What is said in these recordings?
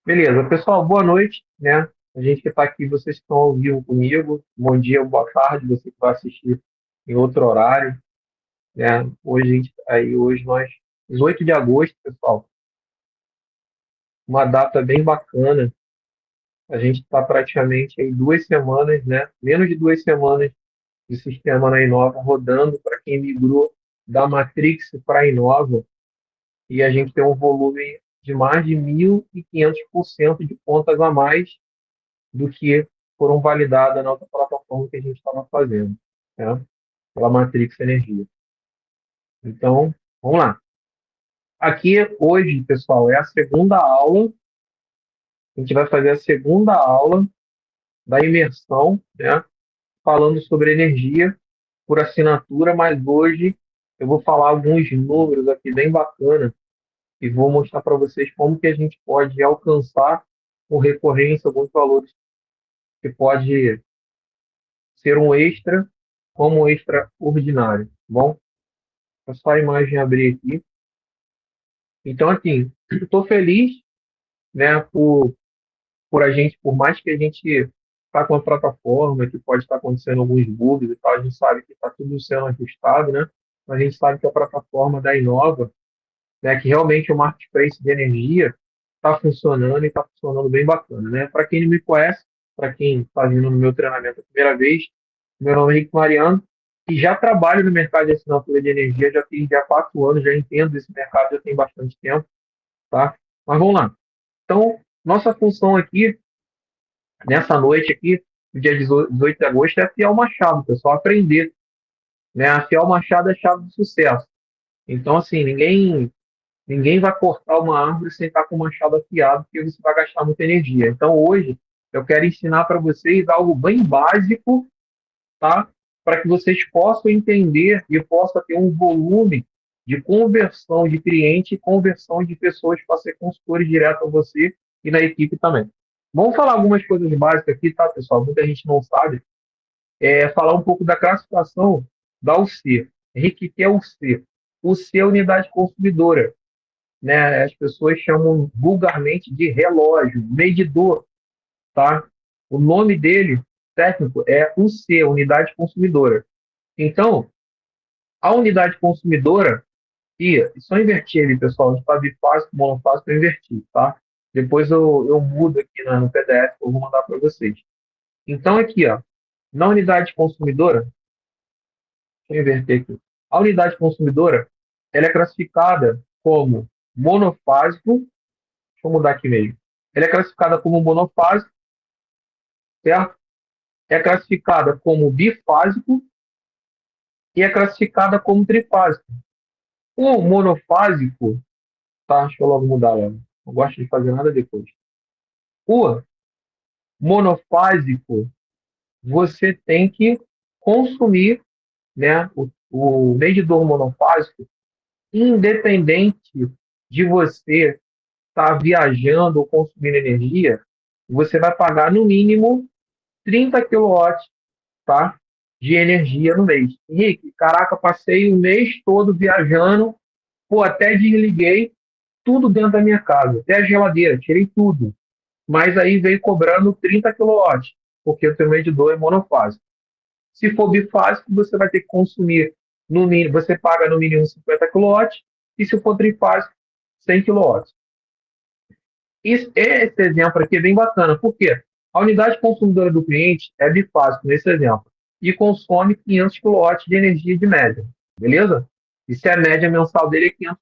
Beleza, pessoal, boa noite, né? A gente que está aqui, vocês que estão ao vivo comigo, bom dia, boa tarde, você que vai assistir em outro horário, né? Hoje nós, 18 de agosto, pessoal, uma data bem bacana. A gente está praticamente aí 2 semanas, né? Menos de 2 semanas de sistema na Inova rodando para quem migrou da Matrix para a Inova, e a gente tem um volume de mais de 1.500% de contas a mais do que foram validadas na outra plataforma que a gente estava fazendo, né? Pela Matrix Energia. Então, vamos lá. Aqui, hoje, pessoal, é a segunda aula. A gente vai fazer a segunda aula da imersão, né? Falando sobre energia por assinatura, mas hoje eu vou falar alguns números aqui bem bacanas e vou mostrar para vocês como que a gente pode alcançar com recorrência alguns valores que pode ser um extra como um extraordinário, tá bom? É só a imagem abrir aqui. Então, assim, estou feliz, né, por a gente, por mais que a gente está com a plataforma, que pode estar acontecendo alguns bugs e tal, a gente sabe que está tudo sendo ajustado, né? Mas a gente sabe que a plataforma da Inova, né, que realmente o marketplace de energia está funcionando e está funcionando bem bacana, né? Para quem não me conhece, para quem está vindo no meu treinamento a primeira vez, meu nome é Henrique Mariano e já trabalho no mercado de assinatura de energia, já tenho já 4 anos, já entendo esse mercado, já tem bastante tempo, tá? Mas vamos lá. Então, nossa função aqui, nessa noite aqui, no dia 18 de agosto, é afiar o machado, pessoal, aprender, né? Afiar o machado é a chave do sucesso. Então, assim, ninguém vai cortar uma árvore sem estar com o machado afiado, porque você vai gastar muita energia. Então, hoje, eu quero ensinar para vocês algo bem básico, tá? Para que vocês possam entender e possam ter um volume de conversão de cliente e conversão de pessoas para ser consultores direto a você e na equipe também. Vamos falar algumas coisas básicas aqui, tá, pessoal? Muita gente não sabe. Falar um pouco da classificação da UC. Henrique, o que é o C? O C é a unidade consumidora, né? As pessoas chamam vulgarmente de relógio, medidor, tá? O nome dele, técnico, é UC, unidade consumidora. Então, a unidade consumidora, e só invertir ali, pessoal, a gente está bifásico, monofásico, eu inverti, tá? Depois eu mudo aqui no PDF, eu vou mandar para vocês. Então, aqui, ó, na unidade consumidora, deixa eu inverter aqui. A unidade consumidora, ela é classificada como monofásico, deixa eu mudar aqui mesmo. Ela é classificada como monofásico, certo? É classificada como bifásico e é classificada como trifásico. O monofásico, tá? Deixa eu logo mudar lá. Não gosto de fazer nada depois. O monofásico, você tem que consumir, né, o medidor monofásico, independente de você estar viajando ou consumindo energia, você vai pagar no mínimo 30 quilowatts, tá, de energia no mês. Henrique, caraca, passei o mês todo viajando, pô, até desliguei tudo dentro da minha casa, até a geladeira, tirei tudo. Mas aí veio cobrando 30 quilowatts, porque o teu medidor é monofásico. Se for bifásico, você vai ter que consumir, no mínimo, você paga no mínimo 50 quilowatts, e se for trifásico, 100 quilowatts. Esse exemplo aqui é bem bacana, por quê? A unidade consumidora do cliente é bifásico, nesse exemplo, e consome 500 quilowatts de energia de média, beleza? E se a média mensal dele é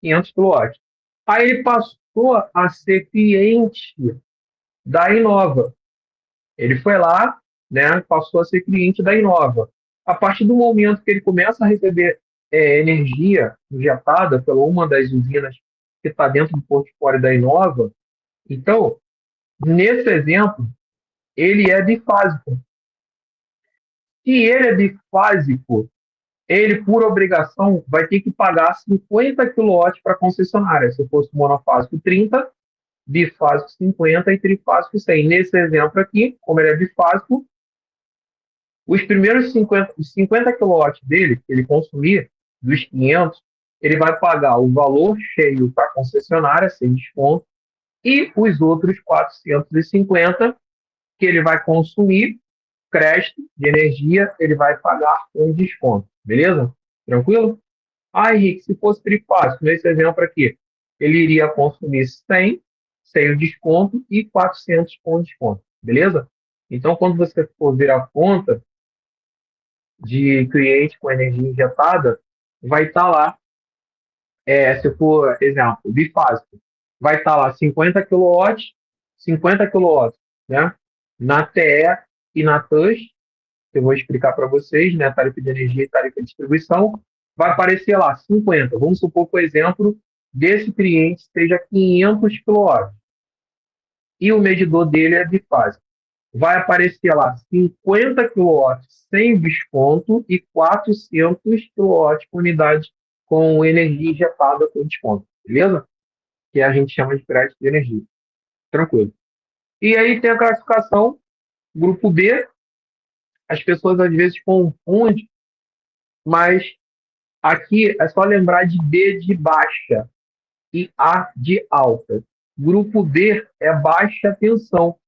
500 quilowatts. Aí ele passou a ser cliente da Inova. Ele foi lá, né, passou a ser cliente da Inova. A partir do momento que ele começa a receber energia injetada pela uma das usinas que está dentro do portfólio da Inova, então, nesse exemplo, ele é bifásico. Se ele é bifásico, ele, por obrigação, vai ter que pagar 50 quilowatts para a concessionária. Se fosse monofásico, 30, bifásico, 50 e trifásico, 100. Nesse exemplo aqui, como ele é bifásico, os primeiros 50 quilowatts dele, que ele consumir, dos 500, ele vai pagar o valor cheio para a concessionária, sem desconto, E os outros 450 que ele vai consumir, crédito de energia, ele vai pagar com desconto. Beleza? Tranquilo? Ah, Henrique, se fosse trifásico, nesse exemplo aqui, ele iria consumir 100 sem o desconto e 400 com desconto. Beleza? Então, quando você for ver a conta de cliente com energia injetada, vai estar lá, se for, exemplo, bifásico, vai estar lá 50 quilowatts, né? Na TE e na TANS, que eu vou explicar para vocês, né? Tarifa de energia e tarifa de distribuição, vai aparecer lá 50. Vamos supor, por exemplo, desse cliente seja 500 quilowatts e o medidor dele é bifásico. Vai aparecer lá 50 quilowatts sem desconto e 400 quilowatts por unidade com energia injetada com desconto, beleza? Que a gente chama de crédito de energia. Tranquilo. E aí tem a classificação, grupo B, as pessoas às vezes confundem, mas aqui é só lembrar de B de baixa e A de alta. Grupo B é baixa tensão.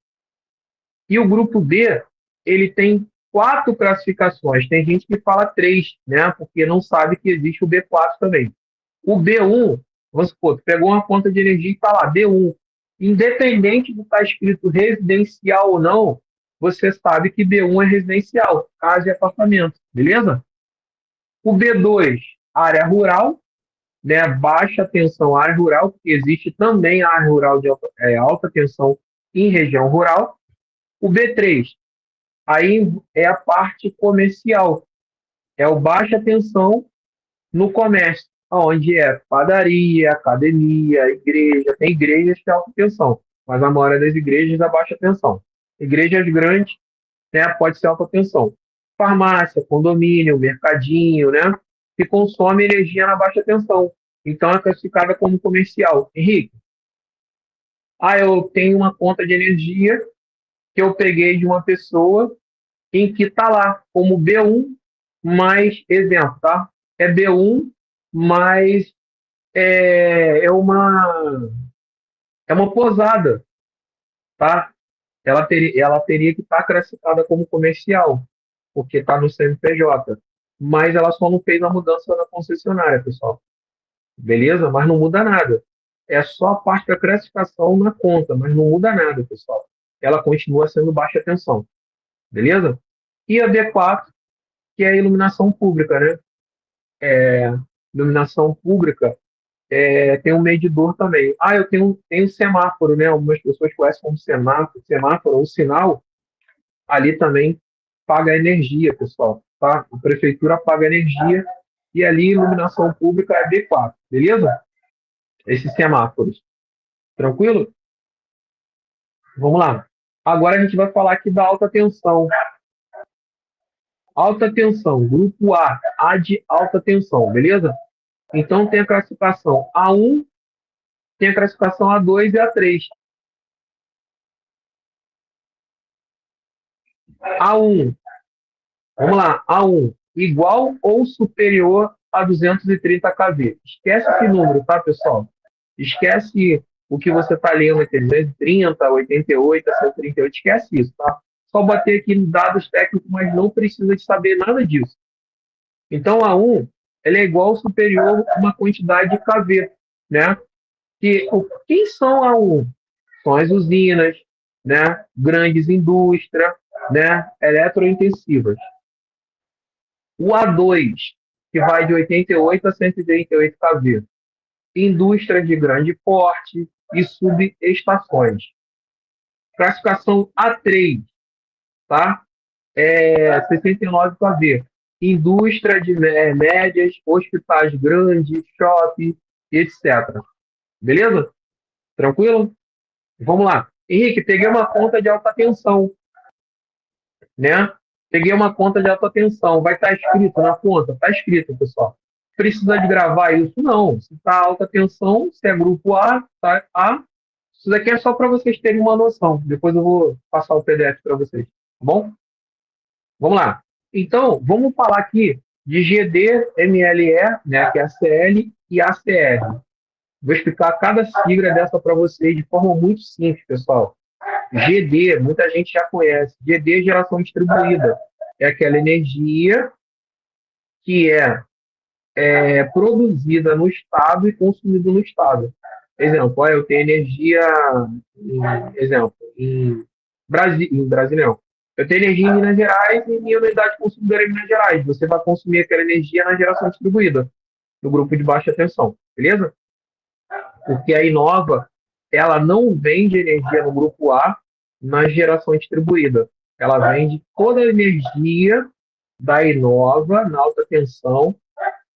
E o grupo B, ele tem 4 classificações. Tem gente que fala 3, né? Porque não sabe que existe o B4 também. O B1, vamos supor, tu pegou uma conta de energia e está lá, B1. Independente de estar escrito residencial ou não, você sabe que B1 é residencial, casa e apartamento, beleza? O B2, área rural, né? Baixa tensão área rural, porque existe também área rural de alta tensão em região rural. O B3, aí é a parte comercial, é o baixa tensão no comércio, onde é padaria, academia, igreja. Tem igrejas que é alta tensão, mas a maioria das igrejas é baixa tensão. Igrejas grandes, né, pode ser alta tensão. Farmácia, condomínio, mercadinho, né, que consome energia na baixa tensão. Então é classificada como comercial. Henrique, eu tenho uma conta de energia que eu peguei de uma pessoa em que está lá como B1 mais exemplo, tá? É B1 mais é, é uma é uma posada, tá? Ela teria que estar classificada como comercial, porque está no CNPJ. Mas ela só não fez a mudança na concessionária, pessoal. Beleza? Mas não muda nada. É só a parte da classificação na conta, mas não muda nada, pessoal. Ela continua sendo baixa tensão. Beleza? E a B4, que é a iluminação pública, né? Iluminação pública tem um medidor também. Eu tenho semáforo, né? Algumas pessoas conhecem como semáforo ou sinal. Ali também paga energia, pessoal. Tá? A prefeitura paga energia e ali iluminação pública é B4, beleza? Esses semáforos. Tranquilo? Vamos lá. Agora a gente vai falar aqui da alta tensão. Alta tensão, grupo A de alta tensão, beleza? Então tem a classificação A1, tem a classificação A2 e A3. A1, vamos lá, A1, igual ou superior a 230 kV. Esquece esse número, tá, pessoal? Esquece o que você está lendo aqui, 230, 88, 138, esquece isso, tá? Só bater aqui nos dados técnicos, mas não precisa de saber nada disso. Então, A1, ele é igual ou superior a uma quantidade de kV, né? Quem são A1? São as usinas, né? Grandes indústrias, né? Eletrointensivas. O A2, que vai de 88 a 138 kV. Indústrias de grande porte e subestações. Classificação A3, tá? 69 kV. Indústria de médias, hospitais grandes, shopping, etc. Beleza? Tranquilo? Vamos lá. Henrique, peguei uma conta de alta tensão, né? Peguei uma conta de alta tensão. Vai estar escrito na conta? Está escrito, pessoal. Precisa de gravar isso? Não. Se está alta tensão, se é grupo A, tá A. Isso daqui é só para vocês terem uma noção. Depois eu vou passar o PDF para vocês. Tá bom? Vamos lá. Então, vamos falar aqui de GD, MLE, né, que é a CL, e ACR. Vou explicar cada sigla dessa para vocês de forma muito simples, pessoal. GD, muita gente já conhece. GD é geração distribuída. É aquela energia que é produzida no Estado e consumida no Estado. Exemplo, eu tenho energia, exemplo, em Brasil não. Eu tenho energia em Minas Gerais e minha unidade consumidora é em Minas Gerais. Você vai consumir aquela energia na geração distribuída, no grupo de baixa tensão, beleza? Porque a Inova, ela não vende energia no grupo A na geração distribuída. Ela vende toda a energia da Inova na alta tensão,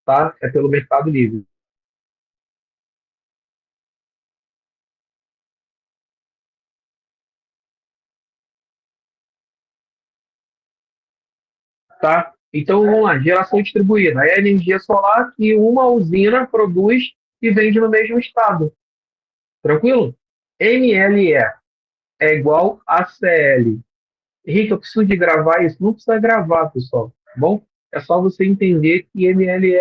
tá? É pelo Mercado Livre. Tá? Então, vamos lá, geração distribuída. É a energia solar que uma usina produz e vende no mesmo estado. Tranquilo? MLE é igual a CL. Henrique, eu preciso de gravar isso. Não precisa gravar, pessoal. Tá bom? É só você entender que MLE,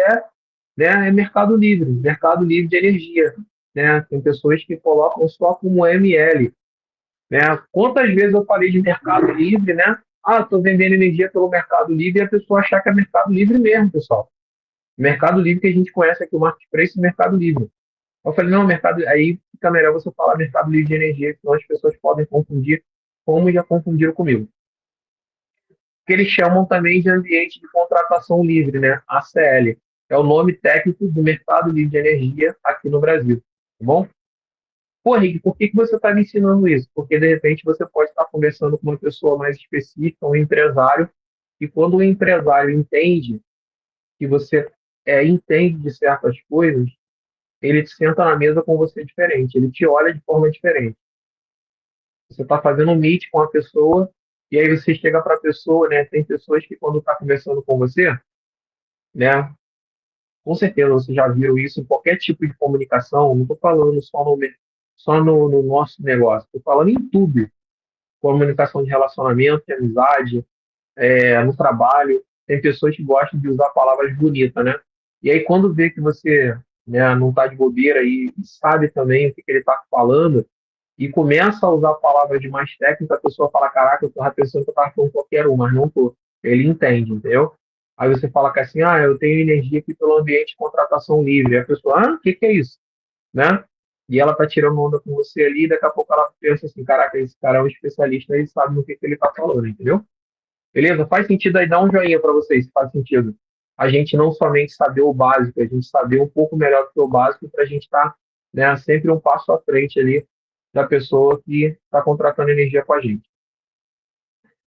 né, é Mercado Livre de energia. Né? Tem pessoas que colocam só como ML. Né? Quantas vezes eu falei de Mercado Livre, né? Ah, estou vendendo energia pelo Mercado Livre e a pessoa achar que é Mercado Livre mesmo, pessoal. Mercado Livre que a gente conhece aqui, o Marketplace e o Mercado Livre. Eu falei, não, mercado, aí fica melhor você falar Mercado Livre de energia, senão as pessoas podem confundir, como já confundiram comigo. Que eles chamam também de ambiente de contratação livre, né? ACL. É o nome técnico do Mercado Livre de Energia aqui no Brasil. Tá bom? Pô, Rick, por que você está me ensinando isso? Porque, de repente, você pode estar conversando com uma pessoa mais específica, um empresário, e quando o empresário entende que você entende de certas coisas, ele senta na mesa com você diferente, ele te olha de forma diferente. Você está fazendo um meet com a pessoa, e aí você chega para a pessoa, né? Tem pessoas que, quando está conversando com você, né? Com certeza você já viu isso em qualquer tipo de comunicação, não estou falando só no nosso negócio, estou falando em tudo. Comunicação de relacionamento, de amizade, no trabalho. Tem pessoas que gostam de usar palavras bonitas, né? E aí, quando vê que você, né, não está de bobeira e sabe também o que ele está falando, e começa a usar palavras de mais técnica, a pessoa fala: Caraca, eu estava pensando que eu estava falando qualquer um, mas não estou. Ele entende, entendeu? Aí você fala que assim: eu tenho energia aqui pelo ambiente de contratação livre. Aí a pessoa: o que é isso? Né? E ela tá tirando onda com você ali, e daqui a pouco ela pensa assim: Caraca, esse cara é um especialista, ele sabe no que ele está falando, entendeu? Beleza? Faz sentido aí, dá um joinha para vocês, se faz sentido. A gente não somente saber o básico, a gente saber um pouco melhor do que o básico para a gente estar, né, sempre um passo à frente ali da pessoa que está contratando energia com a gente.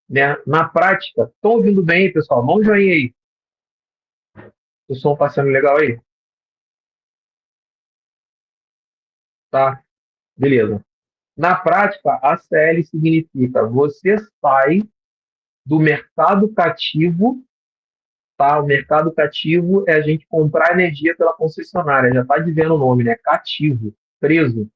Né? Na prática, estão ouvindo bem, pessoal? Dá um joinha aí. O som passando legal aí? Tá? Beleza. Na prática, a CL significa você sai do mercado cativo. Tá? O mercado cativo é a gente comprar energia pela concessionária, já está dizendo o nome, né? Cativo, preso.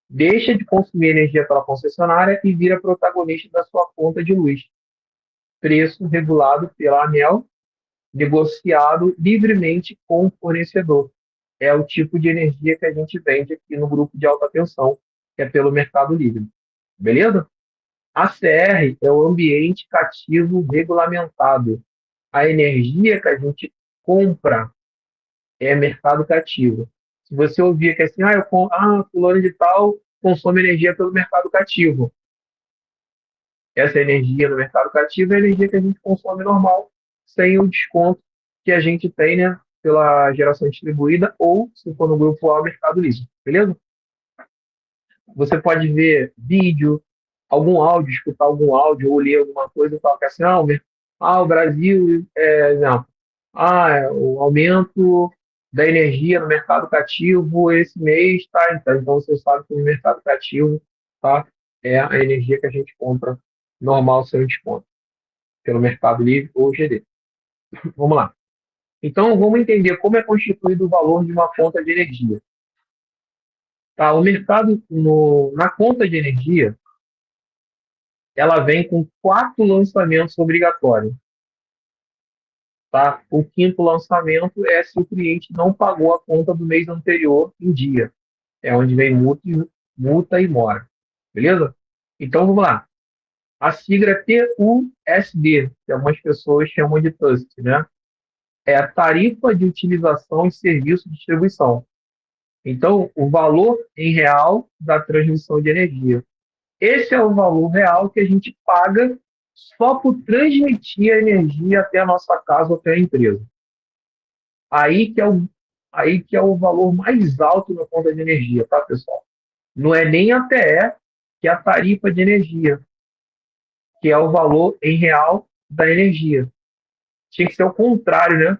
Deixa de consumir energia pela concessionária e vira protagonista da sua conta de luz. Preço regulado pela ANEEL, negociado livremente com o fornecedor. É o tipo de energia que a gente vende aqui no grupo de alta tensão, que é pelo Mercado Livre. Beleza? ACR é o ambiente cativo regulamentado. A energia que a gente compra é mercado cativo. Se você ouvir que assim, fulano de tal consome energia pelo mercado cativo. Essa energia no mercado cativo é a energia que a gente consome normal, sem o desconto que a gente tem, né, pela geração distribuída ou, se for no grupo A, Mercado Livre. Beleza? Você pode ver vídeo, algum áudio, escutar algum áudio ou ler alguma coisa e falar que assim, o Brasil, não, o aumento da energia no mercado cativo esse mês, tá? Então você sabe que no mercado cativo, tá? É a energia que a gente compra normal sem desconto, pelo Mercado Livre ou GD. Vamos lá. Então vamos entender como é constituído o valor de uma conta de energia. Tá? O mercado na conta de energia, ela vem com 4 lançamentos obrigatórios. Tá? O quinto lançamento é se o cliente não pagou a conta do mês anterior em dia. é onde vem multa e mora. Beleza? Então, vamos lá. A sigla é TUSD, que algumas pessoas chamam de TUSD, né? É a tarifa de utilização e serviço de distribuição. Então, o valor em real da transmissão de energia. Esse é o valor real que a gente paga só por transmitir a energia até a nossa casa ou até a empresa. Aí que é o valor mais alto na conta de energia, tá, pessoal? Não é nem a TE, que é a tarifa de energia, que é o valor em real da energia. Tinha que ser o contrário, né?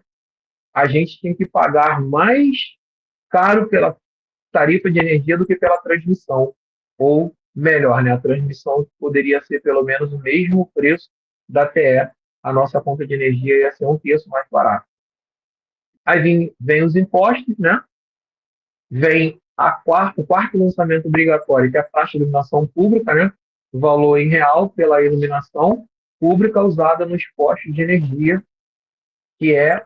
A gente tem que pagar mais caro pela tarifa de energia do que pela transmissão. Ou melhor, né? A transmissão poderia ser pelo menos o mesmo preço da TE. A nossa conta de energia ia ser um terço mais barato. Aí vem os impostos, né? Vem o quarto lançamento obrigatório, que é a taxa de iluminação pública, né? O valor em real pela iluminação pública usada nos postos de energia, que é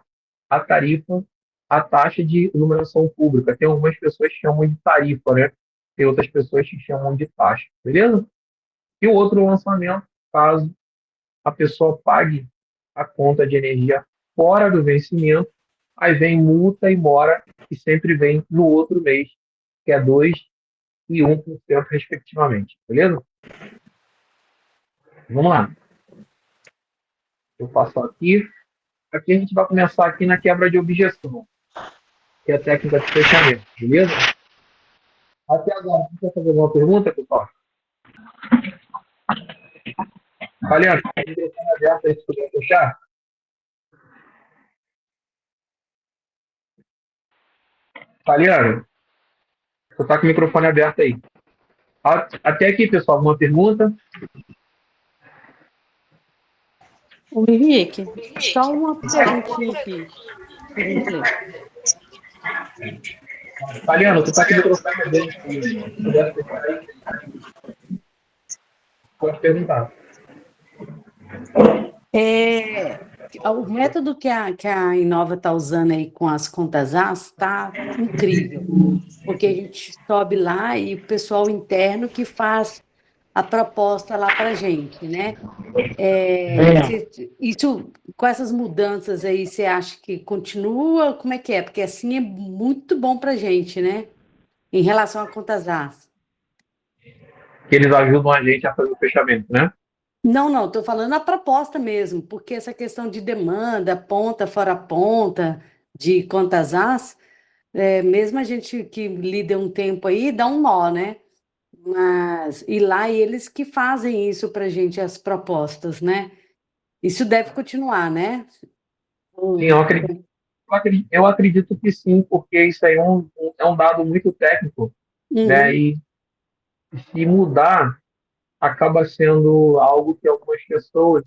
a tarifa, a taxa de iluminação pública. Tem algumas pessoas que chamam de tarifa, né? Tem outras pessoas que chamam de taxa, beleza? E o outro lançamento, caso a pessoa pague a conta de energia fora do vencimento, aí vem multa e mora, que sempre vem no outro mês, que é 2% e 1%, respectivamente, beleza? Vamos lá. Eu passo aqui. Aqui a gente vai começar aqui na quebra de objeção, que é a técnica de fechamento, beleza? Até agora, você quer fazer alguma pergunta, pessoal? Valendo, a direção aberta aí, se puder fechar. Valendo, você está com o microfone aberto aí. Até aqui, pessoal, alguma pergunta? O Henrique, só uma perguntinha aqui, por gentileza. Valendo, você está com o microfone aberto aí. Se puder fechar aí, pode perguntar. O método que a Inova está usando aí com as contas AS está incrível, porque a gente sobe lá e o pessoal interno que faz a proposta lá para a gente, né? Isso, com essas mudanças aí, você acha que continua? Como é que é? Porque assim é muito bom para a gente, né? Em relação a contas AS. Que eles ajudam a gente a fazer o fechamento, né? Não, estou falando a proposta mesmo, porque essa questão de demanda, ponta fora ponta, de contas as, mesmo a gente que lida um tempo aí, dá um nó, né? Mas, e lá eles que fazem isso para a gente, as propostas, né? Isso deve continuar, né? Sim, eu acredito que sim, porque isso aí é um dado muito técnico, né? Uhum. E se mudar, acaba sendo algo que algumas pessoas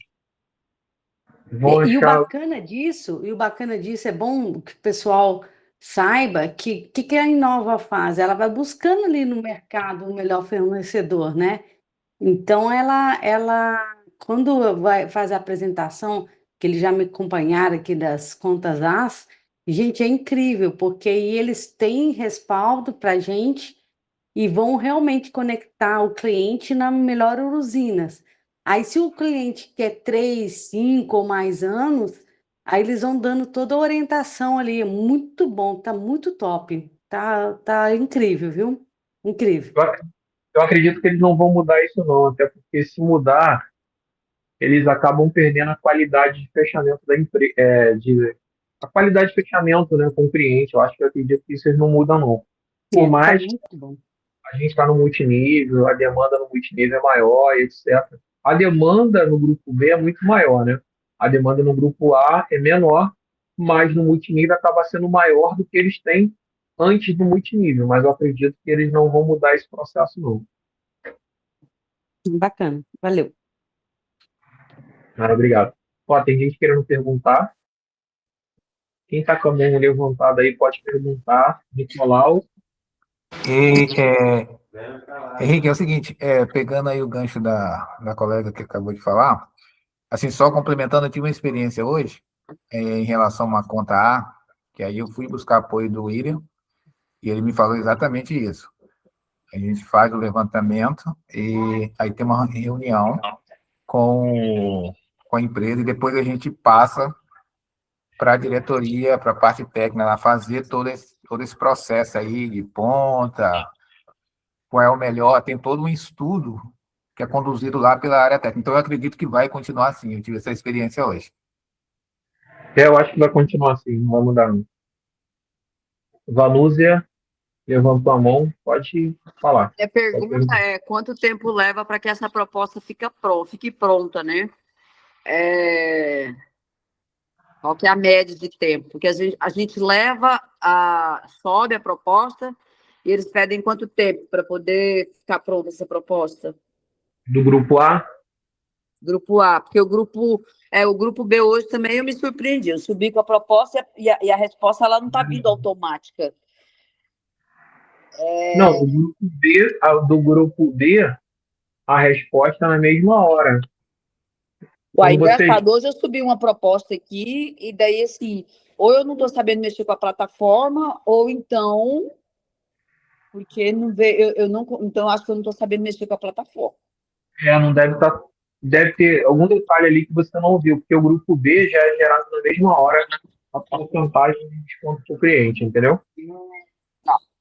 vão E achar. o bacana disso é bom que o pessoal saiba que a Inova faz. Ela vai buscando ali no mercado o melhor fornecedor, né? Então, quando faz a apresentação, que eles já me acompanharam aqui das contas AS, gente, é incrível, porque aí eles têm respaldo para a gente e vão realmente conectar o cliente na melhor usinas. Aí, se o cliente quer 3, 5 ou mais anos, aí eles vão dando toda a orientação ali. É muito bom, tá muito top. Tá incrível, viu? Incrível. Eu acredito que eles não vão mudar isso, não, até porque se mudar, eles acabam perdendo a qualidade de fechamento da empresa, a qualidade de fechamento, né, com o cliente. Eu acredito que isso eles não mudam, não. Por Tá mais muito bom. a gente está no multinível, a demanda no multinível é maior, etc. A demanda no grupo B é muito maior, né? A demanda no grupo A é menor, mas no multinível acaba sendo maior do que eles têm antes do multinível. Mas eu acredito que eles não vão mudar esse processo, não. Bacana, valeu. Ah, obrigado. Ó, tem gente querendo perguntar. Quem está com a mão levantada aí pode perguntar. Nicolau. E, Henrique, é o seguinte, pegando aí o gancho da colega que acabou de falar, assim, só complementando, eu tive uma experiência hoje em relação a uma conta A, que aí eu fui buscar apoio do William, e ele me falou exatamente isso. A gente faz o levantamento e aí tem uma reunião com a empresa e depois a gente passa para a diretoria, para a parte técnica, lá, fazer todo esse processo aí de ponta, qual é o melhor, tem todo um estudo que é conduzido lá pela área técnica. Então, eu acredito que vai continuar assim. Eu tive essa experiência hoje. Eu acho que vai continuar assim, não vai mudar não. Vanúzia levantou a mão, pode falar. A pergunta é quanto tempo leva para que essa proposta fique pronta, né? Qual que é a média de tempo? Porque a gente sobe a proposta e eles pedem quanto tempo para poder ficar pronta essa proposta? Do grupo A? Grupo A, porque o grupo B hoje também eu me surpreendi. Eu subi com a proposta e a resposta ela não está vindo automática. Não, do grupo B, a resposta é na mesma hora. Uai, engraçado, hoje eu subi uma proposta aqui, e daí, assim, ou eu não estou sabendo mexer com a plataforma, ou então, porque não vê, eu não, então acho que eu não estou sabendo mexer com a plataforma. Não deve estar. Deve ter algum detalhe ali que você não viu, porque o grupo B já é gerado na mesma hora a porcentagem de desconto para o cliente, entendeu? Não.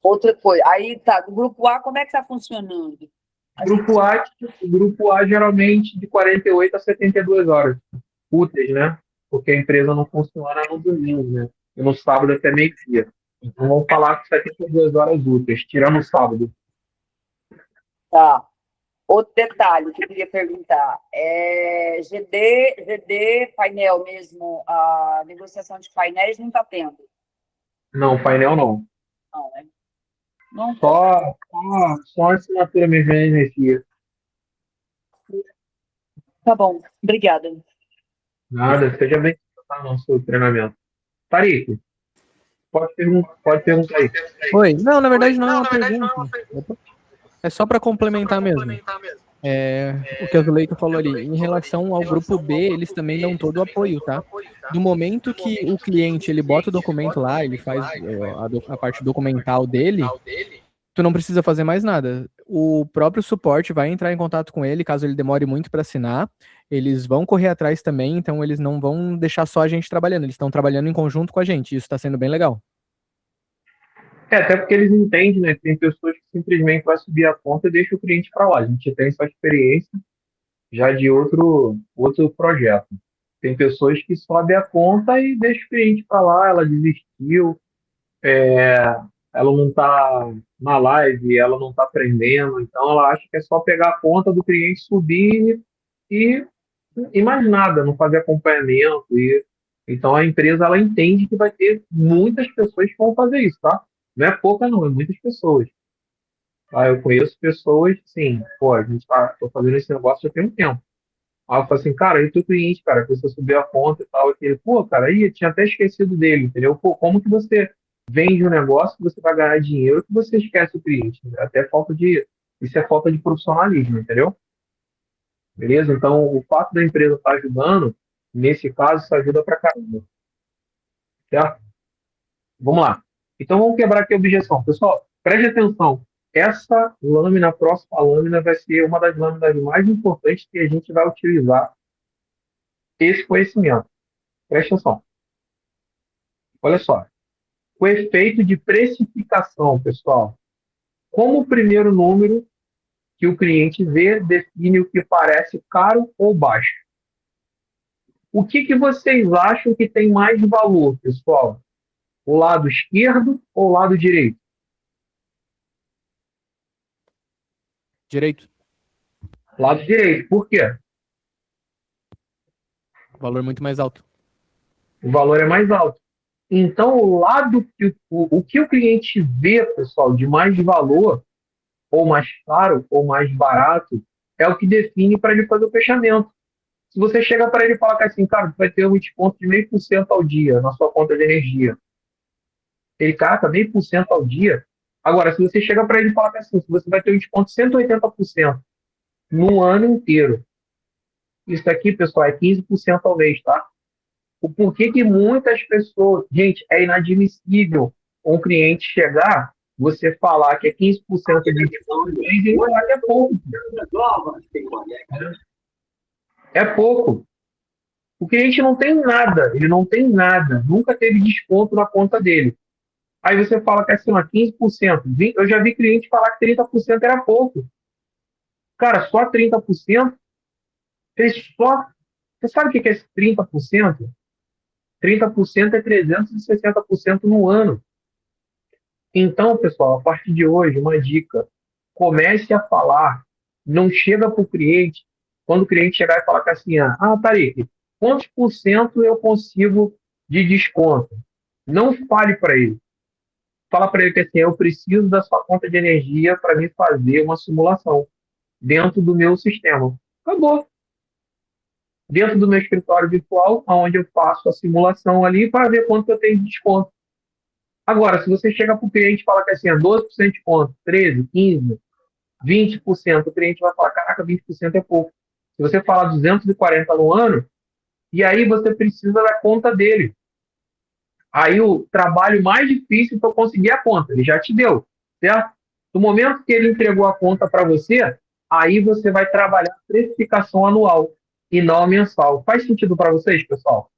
Outra coisa, aí tá, o grupo A, como é que está funcionando? O grupo A geralmente de 48 a 72 horas úteis, né? Porque a empresa não funciona no domingo, né? E no sábado até meio-dia. Então vamos falar que 72 horas úteis, tirando o sábado. Tá. Outro detalhe que eu queria perguntar GD, painel mesmo, a negociação de painéis não está tendo. Não, painel não. Não, né? Não, Só a assinatura mesmo de energia. Tá bom, obrigada. Nada, seja bem no nosso treinamento. Tarik, pode perguntar aí. Oi, não, na verdade não é uma pergunta. É só para complementar mesmo. O que a Zuleika falou ali, em relação ao grupo B, eles também dão todo o apoio, tá? No momento que o cliente ele bota o documento lá, ele faz a parte documental dele, tu não precisa fazer mais nada. O próprio suporte vai entrar em contato com ele, caso ele demore muito para assinar. Eles vão correr atrás também, então eles não vão deixar só a gente trabalhando, eles estão trabalhando em conjunto com a gente. Isso está sendo bem legal. Até porque eles entendem, né? Tem pessoas que simplesmente vai subir a conta e deixa o cliente para lá. A gente tem essa experiência já de outro projeto. Tem pessoas que sobem a conta e deixa o cliente para lá, ela desistiu, ela não está na live, ela não está aprendendo, então ela acha que é só pegar a conta do cliente, subir e mais nada, não fazer acompanhamento. Então a empresa ela entende que vai ter muitas pessoas que vão fazer isso, tá? Não é pouca não, é muitas pessoas. Tá? Eu conheço pessoas, sim, pô, tô fazendo esse negócio já tem um tempo. Aí eu falo assim, cara, e o teu cliente, cara, que você subiu a conta e tal, e ele, pô, cara, aí eu tinha até esquecido dele, entendeu? Pô, como que você vende um negócio que você vai ganhar dinheiro que você esquece o cliente? Isso é falta de profissionalismo, entendeu? Beleza? Então, o fato da empresa estar ajudando, nesse caso, isso ajuda pra caramba. Certo? Vamos lá. Então, vamos quebrar aqui a objeção. Pessoal, preste atenção. Essa lâmina, a próxima lâmina, vai ser uma das lâminas mais importantes que a gente vai utilizar esse conhecimento. Preste atenção. Olha só. O efeito de precificação, pessoal. Como o primeiro número que o cliente vê define o que parece caro ou baixo. O que vocês acham que tem mais valor, pessoal? O lado esquerdo ou o lado direito? Direito. Lado direito. Por quê? Valor muito mais alto. O valor é mais alto. Então, o que o cliente vê, pessoal, de mais valor, ou mais caro, ou mais barato, é o que define para ele fazer o fechamento. Se você chega para ele e fala que assim, cara, você vai ter um desconto de 0,5% ao dia na sua conta de energia. Ele, cara, 0,5% ao dia. Agora, se você chega para ele e fala que assim, você vai ter um desconto de 180% no ano inteiro. Isso aqui, pessoal, é 15% ao mês, tá? O porquê que muitas pessoas... Gente, é inadmissível um cliente chegar você falar que é 15% de desconto, eles iam olhar que é pouco. É pouco. O cliente não tem nada, ele não tem nada, nunca teve desconto na conta dele. Aí você fala que é assim, 15%. Eu já vi cliente falar que 30% era pouco. Cara, só 30% fez só. Você sabe o que é esse 30%? 30% é 360% no ano. Então, pessoal, a partir de hoje, uma dica: comece a falar, não chega para o cliente, quando o cliente chegar e falar que assim, Tariq, quantos por cento eu consigo de desconto? Não fale para ele. Fala para ele que assim, eu preciso da sua conta de energia para me fazer uma simulação dentro do meu sistema. Acabou. Dentro do meu escritório virtual, onde eu faço a simulação ali para ver quanto eu tenho de desconto. Agora, se você chega para o cliente e fala que assim, 12% de desconto, 13%, 15%, 20%, o cliente vai falar, caraca, 20% é pouco. Se você falar 240 no ano, e aí você precisa da conta dele. Aí o trabalho mais difícil foi conseguir a conta, ele já te deu, certo? No momento que ele entregou a conta para você, aí você vai trabalhar a precificação anual e não mensal. Faz sentido para vocês, pessoal?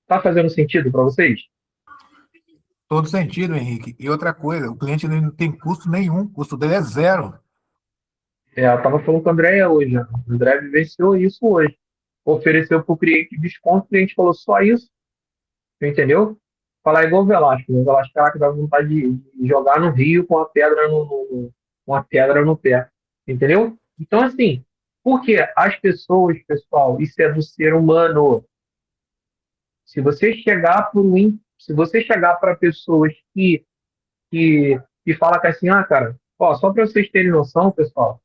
Tá fazendo sentido para vocês? Todo sentido, Henrique. E outra coisa, o cliente não tem custo nenhum, o custo dele é zero. Eu estava falando com a Andréia hoje. O André vivenciou isso hoje. Ofereceu para o cliente desconto, o cliente falou só isso, entendeu? Falar igual o Velasco. O Velasco, caraca, dá vontade de jogar no rio com a pedra com a pedra no pé. Entendeu? Então, assim, porque as pessoas, pessoal, isso é do ser humano. Se você chegar se você chegar para pessoas que falam que assim, cara, ó, só para vocês terem noção, pessoal,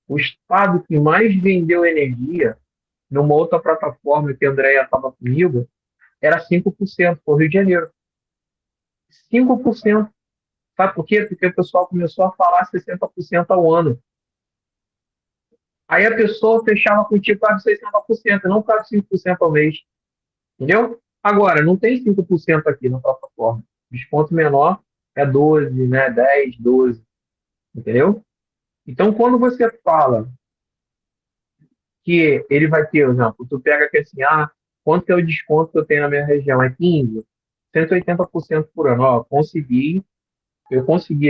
o estado que mais vendeu energia numa outra plataforma que a Andrea estava comigo era 5%, foi o Rio de Janeiro. 5%. Sabe por quê? Porque o pessoal começou a falar 60% ao ano. Aí a pessoa fechava contigo quase 60%, não quase 5% ao mês. Entendeu? Agora, não tem 5% aqui na plataforma. Desconto menor é 12, né? 10, 12. Entendeu? Então, quando você fala que ele vai ter, por exemplo, tu pega que assim, quanto que é o desconto que eu tenho na minha região? É 15, 180% por ano. Ó, eu consegui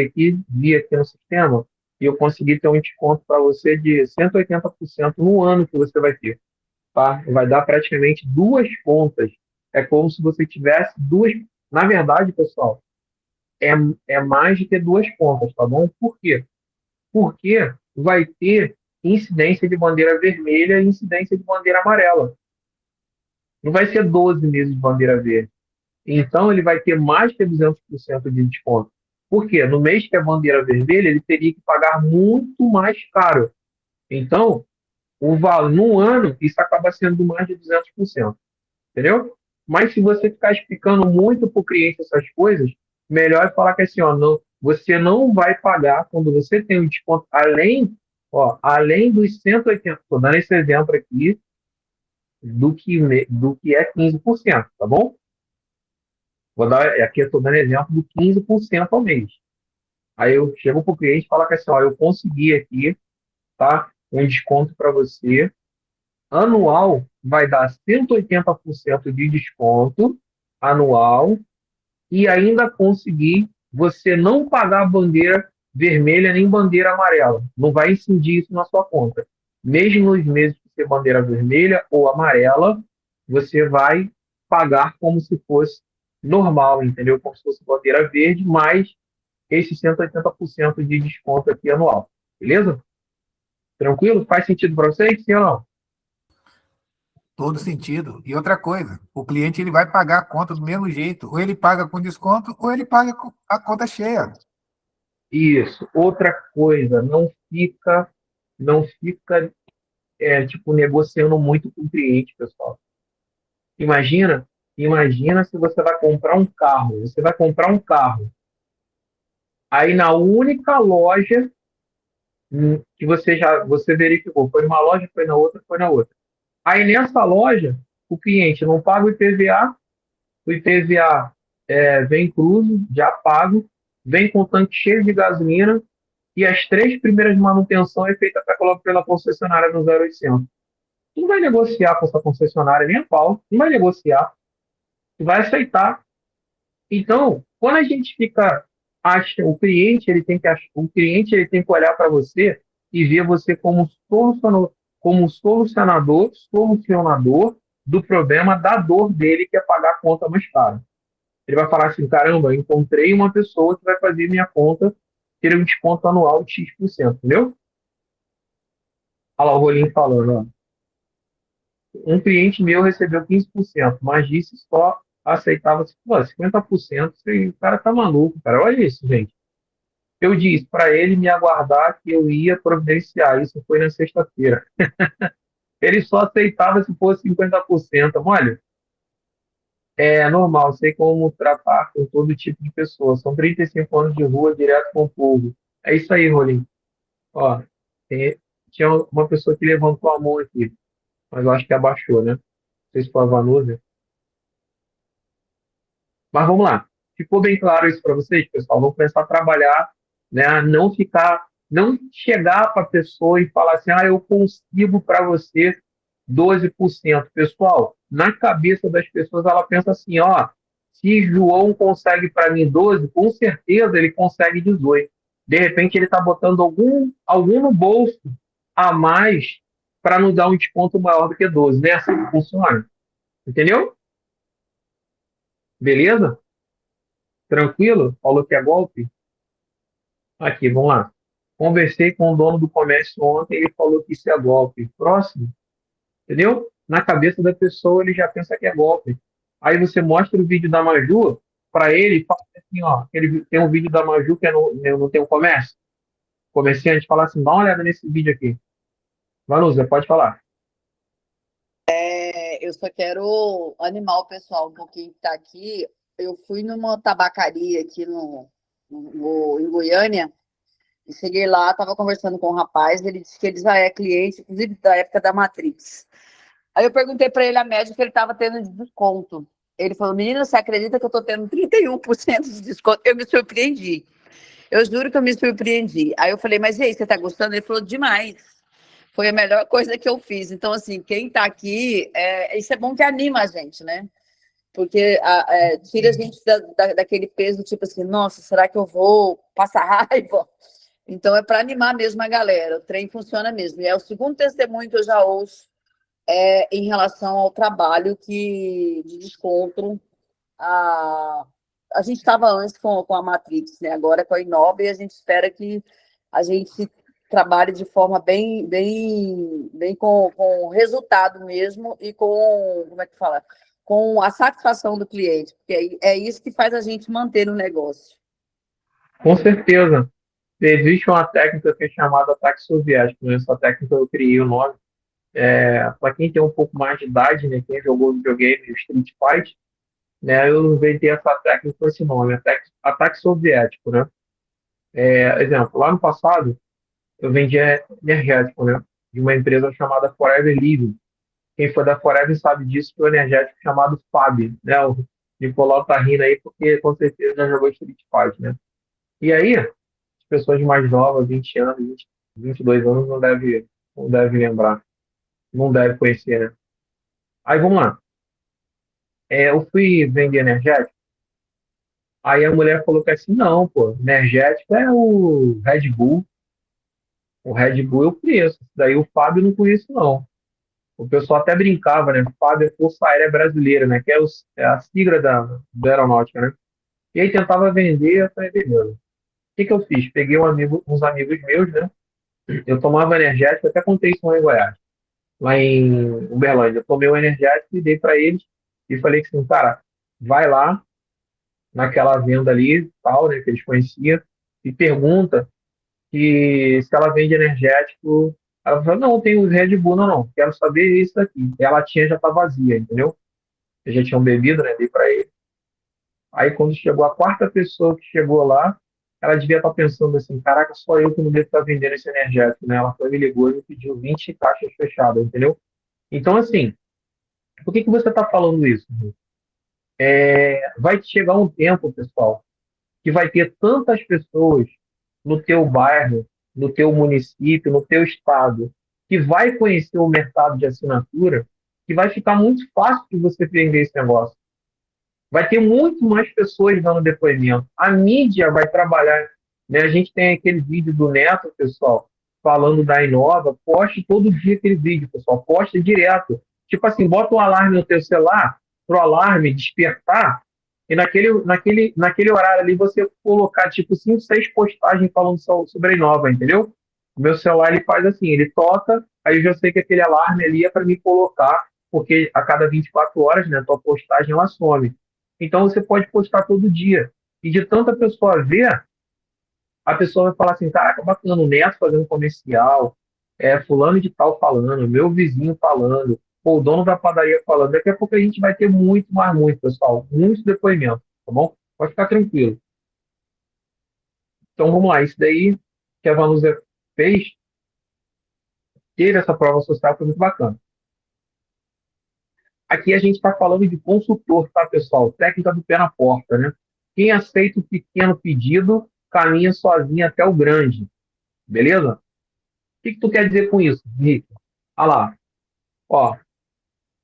aqui, vi aqui no sistema, e eu consegui ter um desconto para você de 180% no ano que você vai ter. Tá? Vai dar praticamente duas contas. É como se você tivesse duas. Na verdade, pessoal, é, é mais do que duas contas, tá bom? Por quê? Porque vai ter incidência de bandeira vermelha e incidência de bandeira amarela. Não vai ser 12 meses de bandeira verde. Então, ele vai ter mais que 200% de desconto. Por quê? No mês que é bandeira vermelha, ele teria que pagar muito mais caro. Então, o valor, no ano, isso acaba sendo mais de 200%. Entendeu? Mas se você ficar explicando muito para o cliente essas coisas, melhor é falar que assim, não, você não vai pagar quando você tem um desconto além dos 180, estou dando esse exemplo aqui, do que é 15%, tá bom? Aqui eu estou dando exemplo do 15% ao mês. Aí eu chego para o cliente e falo que assim, eu consegui aqui, tá? Um desconto para você. Anual vai dar 180% de desconto anual e ainda conseguir você não pagar bandeira vermelha nem bandeira amarela. Não vai incidir isso na sua conta. Mesmo nos meses que ser bandeira vermelha ou amarela, você vai pagar como se fosse normal, entendeu? Como se fosse bandeira verde, mais esse 180% de desconto aqui anual. Beleza? Tranquilo? Faz sentido para vocês? Sim ou não? Todo sentido. E outra coisa, o cliente ele vai pagar a conta do mesmo jeito. Ou ele paga com desconto, ou ele paga com a conta cheia. Isso. Outra coisa, não fica tipo negociando muito com o cliente, pessoal. Imagina, imagina se você vai comprar um carro. Você vai comprar um carro. Aí na única loja que você verificou, foi numa loja, foi na outra. Aí nessa loja, o cliente não paga o IPVA vem incluso, já pago, vem com o tanque cheio de gasolina e as 3 primeiras manutenções é feita pela concessionária no 0800. Tu não vai negociar com essa concessionária nem a pau, não vai negociar, tu vai aceitar. Então, quando a gente acha, o cliente ele tem que olhar para você e ver você como solucionador do problema da dor dele, que é pagar a conta mais cara. Ele vai falar assim, caramba, eu encontrei uma pessoa que vai fazer minha conta ter um desconto anual de X%, entendeu? Olha lá o Rolinho falando, ó. Um cliente meu recebeu 15%, mas disse só aceitava 50%. O cara tá maluco, cara. Olha isso, gente. Eu disse para ele me aguardar que eu ia providenciar. Isso foi na sexta-feira. Ele só aceitava se fosse 50%. Olha, é normal, sei como tratar com todo tipo de pessoa. São 35 anos de rua direto com o povo. É isso aí, Rolim. Ó, tinha uma pessoa que levantou a mão aqui, mas eu acho que abaixou, né? Não sei se foi a Vanusa. Mas vamos lá. Ficou bem claro isso para vocês, pessoal? Vamos começar a trabalhar, né? Não chegar para a pessoa e falar assim, eu consigo para você 12%. Pessoal, na cabeça das pessoas, ela pensa assim, se João consegue para mim 12, com certeza ele consegue 18. De repente, ele está botando algum no bolso a mais para nos dar um desconto maior do que 12. Não é assim que funciona. Entendeu? Beleza? Tranquilo? Falou que é golpe? Aqui, vamos lá. Conversei com o dono do comércio ontem, ele falou que isso é golpe. Próximo, entendeu? Na cabeça da pessoa, ele já pensa que é golpe. Aí você mostra o vídeo da Maju para ele e fala assim, ele tem um vídeo da Maju que não tem um comércio. O comerciante fala assim, dá uma olhada nesse vídeo aqui. Vanusa, pode falar. Eu só quero animar o pessoal um pouquinho que está aqui. Eu fui numa tabacaria aqui em Goiânia e cheguei lá, estava conversando com um rapaz, ele disse que ele já é cliente, inclusive da época da Matrix. Aí eu perguntei para ele a média que ele estava tendo de desconto. Ele falou, menina, você acredita que eu estou tendo 31% de desconto? Eu me surpreendi. Eu juro que eu me surpreendi. Aí eu falei, mas e aí, você está gostando? Ele falou, demais. Foi a melhor coisa que eu fiz. Então, assim, quem está aqui, isso é bom que anima a gente, né? Porque tira a gente daquele peso, tipo assim, nossa, será que eu vou passar raiva? Então, é para animar mesmo a galera. O trem funciona mesmo. E é o segundo testemunho que eu já ouço em relação ao trabalho de desconto. A gente estava antes com a Matrix, né? Agora com a Inova, e a gente espera que a gente trabalhe de forma bem com resultado mesmo e como é que fala? Com a satisfação do cliente, porque é isso que faz a gente manter o negócio. Com certeza. Existe uma técnica que é chamada ataque soviético, né? Essa técnica eu criei o nome. Para quem tem um pouco mais de idade, né? Quem jogou videogame, Street Fighter, né? Eu inventei essa técnica com esse nome, ataque soviético, né? Exemplo, lá no passado, eu vendia energético, né? De uma empresa chamada Forever Living. Quem for da Forever sabe disso, que é um energético chamado FAB, né? O Nicolau tá rindo aí porque com certeza já jogou Street Fighter, né? E aí, as pessoas mais novas, 20 anos, 22 anos, não deve lembrar, não deve conhecer, né? Aí vamos lá. Eu fui vender energético, aí a mulher falou que assim, não, pô, energético é o Red Bull. O Red Bull eu conheço, daí o Fábio eu não conheço, não. O pessoal até brincava, né? Fábio é Força Aérea Brasileira, né? Que é a sigla da aeronáutica, né? E aí tentava vender, eu falei, beleza. O que eu fiz? Peguei uns amigos meus, né? Eu tomava energético, até contei isso lá em Goiás, lá em Uberlândia. Eu tomei o energético e dei para eles e falei assim, cara, vai lá naquela venda ali, tal, né? Que eles conheciam, e pergunta se ela vende energético. Ela falou, não, tem os Red Bull, não, quero saber isso aqui. E a latinha já tá vazia, entendeu? Eles já tinham bebido, né? Dei para ele. Aí quando chegou a quarta pessoa que chegou lá, ela devia estar pensando assim, caraca, só eu que não devo estar vendendo esse energético, né? Ela foi, me ligou e me pediu 20 caixas fechadas, entendeu? Então, assim, por que você está falando isso? Vai chegar um tempo, pessoal, que vai ter tantas pessoas no teu bairro, no teu município, no teu estado, que vai conhecer o mercado de assinatura, que vai ficar muito fácil de você vender esse negócio. Vai ter muito mais pessoas dando depoimento. A mídia vai trabalhar, né? A gente tem aquele vídeo do Neto, pessoal, falando da Inova. Poste todo dia aquele vídeo, pessoal. Poste direto. Tipo assim, bota um alarme no teu celular, pro alarme despertar, e naquele horário ali você colocar, tipo, 5, 6 postagens falando sobre a Inova, entendeu? O meu celular, ele faz assim, ele toca, aí eu já sei que aquele alarme ali é para me colocar, porque a cada 24 horas, né, a tua postagem, ela some. Então você pode postar todo dia. E de tanta pessoa ver, a pessoa vai falar assim, caraca, bacana, o Neto fazendo comercial, fulano de tal falando, meu vizinho falando, pô, o dono da padaria falando. Daqui a pouco a gente vai ter muito, mais muito, pessoal. Muito depoimento, tá bom? Pode ficar tranquilo. Então vamos lá, isso daí que a Vanusa fez, teve essa prova social, foi muito bacana. Aqui a gente está falando de consultor, tá, pessoal? Técnica do pé na porta, né? Quem aceita o pequeno pedido caminha sozinho até o grande. Beleza? O que tu quer dizer com isso, Rico? Olha lá. Ó,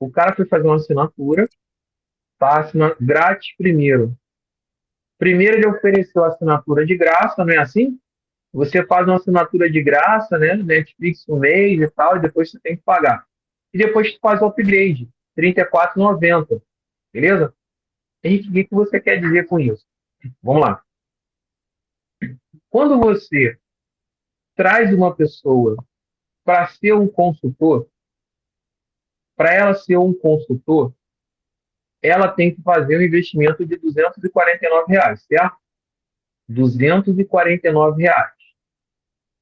o cara foi fazer uma assinatura, tá? Grátis primeiro. Primeiro ele ofereceu a assinatura de graça, não é assim? Você faz uma assinatura de graça, né? Netflix um mês e tal, e depois você tem que pagar. E depois tu faz o upgrade, R$ 34,90. Beleza? Henrique, o que você quer dizer com isso? Vamos lá. Quando você traz uma pessoa para ser um consultor, para ela ser um consultor, ela tem que fazer um investimento de R$ 249, certo? R$ 249.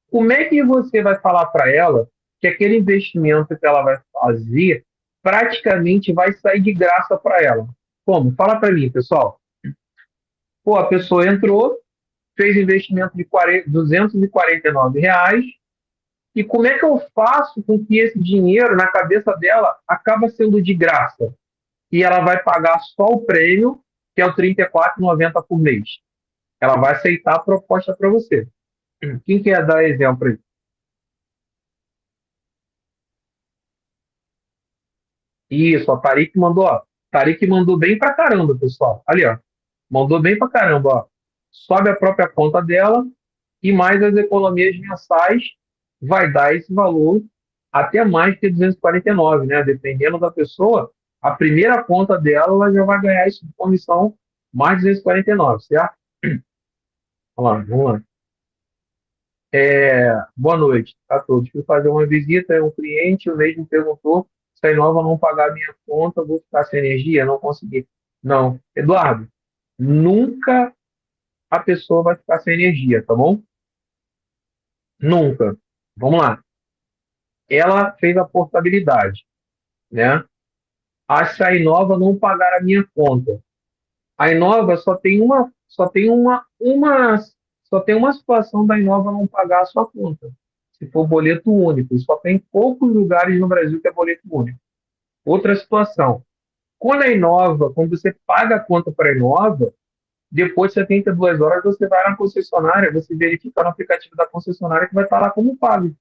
Como é que você vai falar para ela que aquele investimento que ela vai fazer praticamente vai sair de graça para ela? Como? Fala para mim, pessoal. Pô, a pessoa entrou, fez investimento de R$ 249, e como é que eu faço com que esse dinheiro, na cabeça dela, acaba sendo de graça? E ela vai pagar só o prêmio, que é o R$ 34,90 por mês. Ela vai aceitar a proposta para você. Quem quer dar exemplo aí? Isso, a Tarik mandou, ó. Tarik mandou bem pra caramba, pessoal. Ali, ó. Mandou bem pra caramba, ó. Sobe a própria conta dela e mais as economias mensais vai dar esse valor até mais que 249, né? Dependendo da pessoa, a primeira conta dela ela já vai ganhar isso de comissão mais 249, certo? Vamos lá, vamos lá. Boa noite a todos. Fui fazer uma visita a um cliente, o mesmo perguntou se a Inova não pagar minha conta, vou ficar sem energia? Não consegui. Não. Eduardo, nunca a pessoa vai ficar sem energia, tá bom? Nunca. Vamos lá. Ela fez a portabilidade, né? Se a Inova não pagar a minha conta. A Inova só tem uma situação da Inova não pagar a sua conta. Se for boleto único, só tem poucos lugares no Brasil que é boleto único. Outra situação, quando você paga a conta para a Inova, depois de 72 horas você vai na concessionária, você verifica no aplicativo da concessionária que vai estar lá como pago.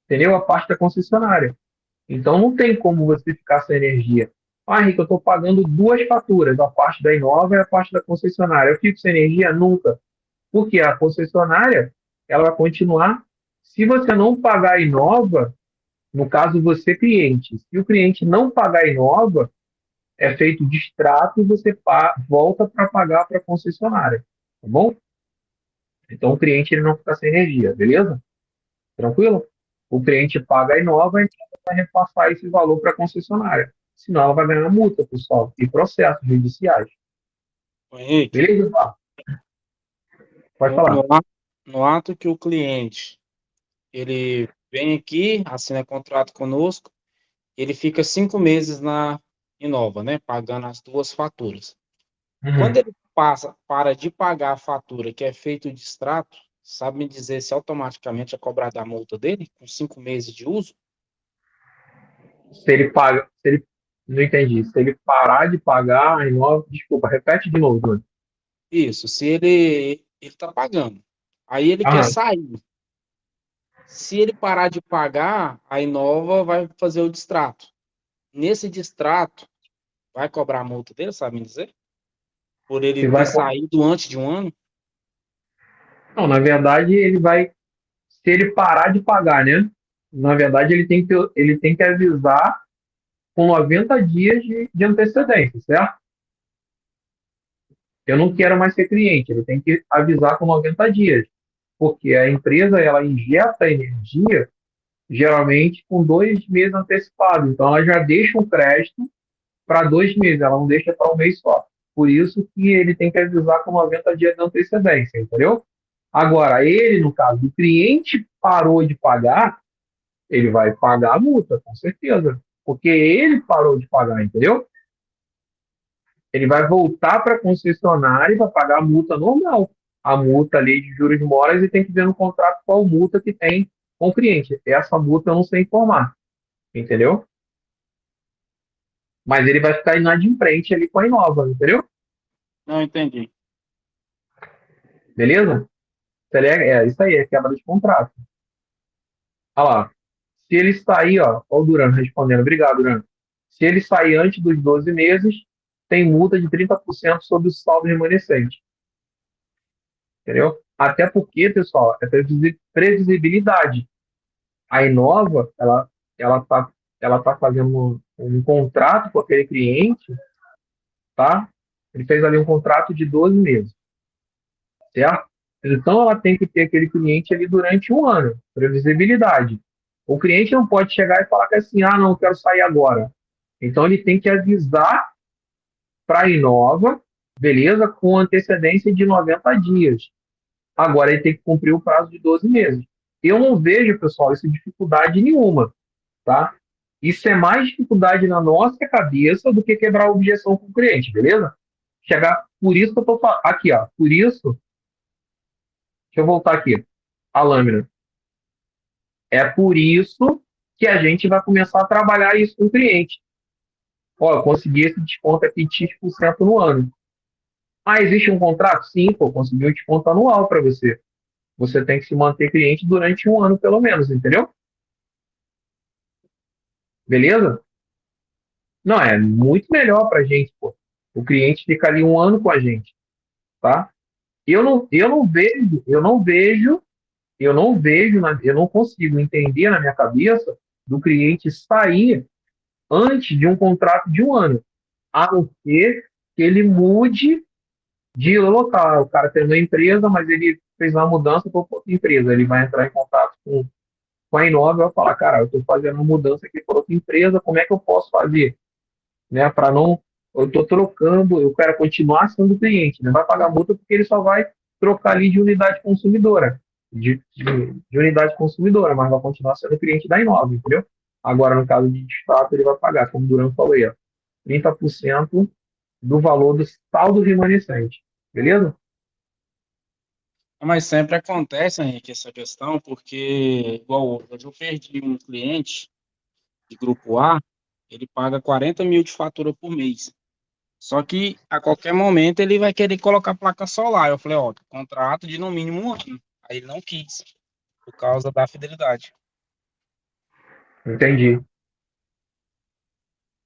Entendeu? A parte da concessionária. Então não tem como você ficar sem energia. Ah, Henrique, eu estou pagando duas faturas, a parte da Inova e a parte da concessionária. Eu fico sem energia? Nunca. Porque a concessionária, ela vai continuar. Se você não pagar a Inova, no caso você cliente, se o cliente não pagar a Inova, é feito distrato e você volta para pagar para a concessionária. Tá bom? Então o cliente ele não fica sem energia, beleza? Tranquilo? O cliente paga a Inova e vai repassar esse valor para a concessionária. Senão ela vai ganhar multa, pessoal, e processos judiciais. Henrique, Beleza, Eduardo? Pode falar. No ato que o cliente ele vem aqui, assina contrato conosco, ele fica 5 meses na Inova, né? Pagando as duas faturas. Quando ele para de pagar a fatura que é feito de extrato, sabe me dizer se automaticamente é cobrada a multa dele com 5 meses de uso? Não entendi. Se ele parar de pagar a Inova, desculpa, repete de novo, Júnior. Isso, se ele está pagando. Aí ele quer Aham. sair. Se ele parar de pagar, a Inova vai fazer o distrato. Nesse distrato, vai cobrar a multa dele, sabe me dizer? Por ele Se ter vai... saído antes de um ano? Não, na verdade, ele vai. Se ele parar de pagar, né? Na verdade, ele tem que avisar com 90 dias de antecedência, certo? Eu não quero mais ser cliente, ele tem que avisar com 90 dias, porque a empresa ela injeta energia geralmente com 2 meses antecipados, então ela já deixa um crédito para 2 meses, ela não deixa para um mês só. Por isso que ele tem que avisar com 90 dias de antecedência, entendeu? Agora, ele, no caso, o cliente parou de pagar, ele vai pagar a multa, com certeza, porque ele parou de pagar, entendeu? Ele vai voltar para a concessionária e vai pagar a multa normal. A multa ali de juros de moras e tem que ver no contrato qual multa que tem com o cliente. Essa multa eu não sei informar, entendeu? Mas ele vai ficar inadimplente ali com a Inova, entendeu? Não entendi. Beleza? É isso aí, é quebra de contrato. Olha lá. Se ele sair, ó o Duran respondendo. Obrigado, Duran. Se ele sair antes dos 12 meses, tem multa de 30% sobre o saldo remanescente. Entendeu? Até porque, pessoal, é previsibilidade. A Inova, ela tá fazendo um contrato com aquele cliente, tá? Ele fez ali um contrato de 12 meses, certo? Então, ela tem que ter aquele cliente ali durante um ano, previsibilidade. O cliente não pode chegar e falar que assim, ah, não, eu quero sair agora. Então, ele tem que avisar para a Inova, beleza, com antecedência de 90 dias. Agora ele tem que cumprir o prazo de 12 meses. Eu não vejo, pessoal, isso dificuldade nenhuma, tá? Isso é mais dificuldade na nossa cabeça do que quebrar a objeção com o cliente, beleza? Chegar, por isso que eu tô falando, aqui, ó, por isso, deixa eu voltar aqui, a lâmina. É por isso que a gente vai começar a trabalhar isso com o cliente. Ó, eu consegui esse desconto aqui de X% no ano. Ah, existe um contrato? Sim, pô, consegui um desconto anual para você. Você tem que se manter cliente durante um ano, pelo menos, entendeu? Beleza? Não, é muito melhor para a gente, pô. O cliente fica ali um ano com a gente, tá? Eu não consigo entender na minha cabeça do cliente sair antes de um contrato de um ano, a não ser que ele mude de local. O cara tem uma empresa, mas ele fez uma mudança para outra empresa. Ele vai entrar em contato com a Inova e vai falar, cara, eu estou fazendo uma mudança aqui para outra empresa, como é que eu posso fazer? Né, para não, eu estou trocando, eu quero continuar sendo cliente, não vai pagar multa porque ele só vai trocar ali de unidade consumidora, de unidade consumidora, mas vai continuar sendo cliente da Inova, entendeu? Agora, no caso de destaque, ele vai pagar, como o Duran falou aí, ó, 30% do valor do saldo remanescente, beleza? Mas sempre acontece, Henrique, essa questão, porque, igual hoje eu perdi um cliente de grupo A, ele paga 40 mil de fatura por mês. Só que a qualquer momento ele vai querer colocar placa solar. Eu falei, ó, contrato de no mínimo um ano. Aí ele não quis, por causa da fidelidade. Entendi.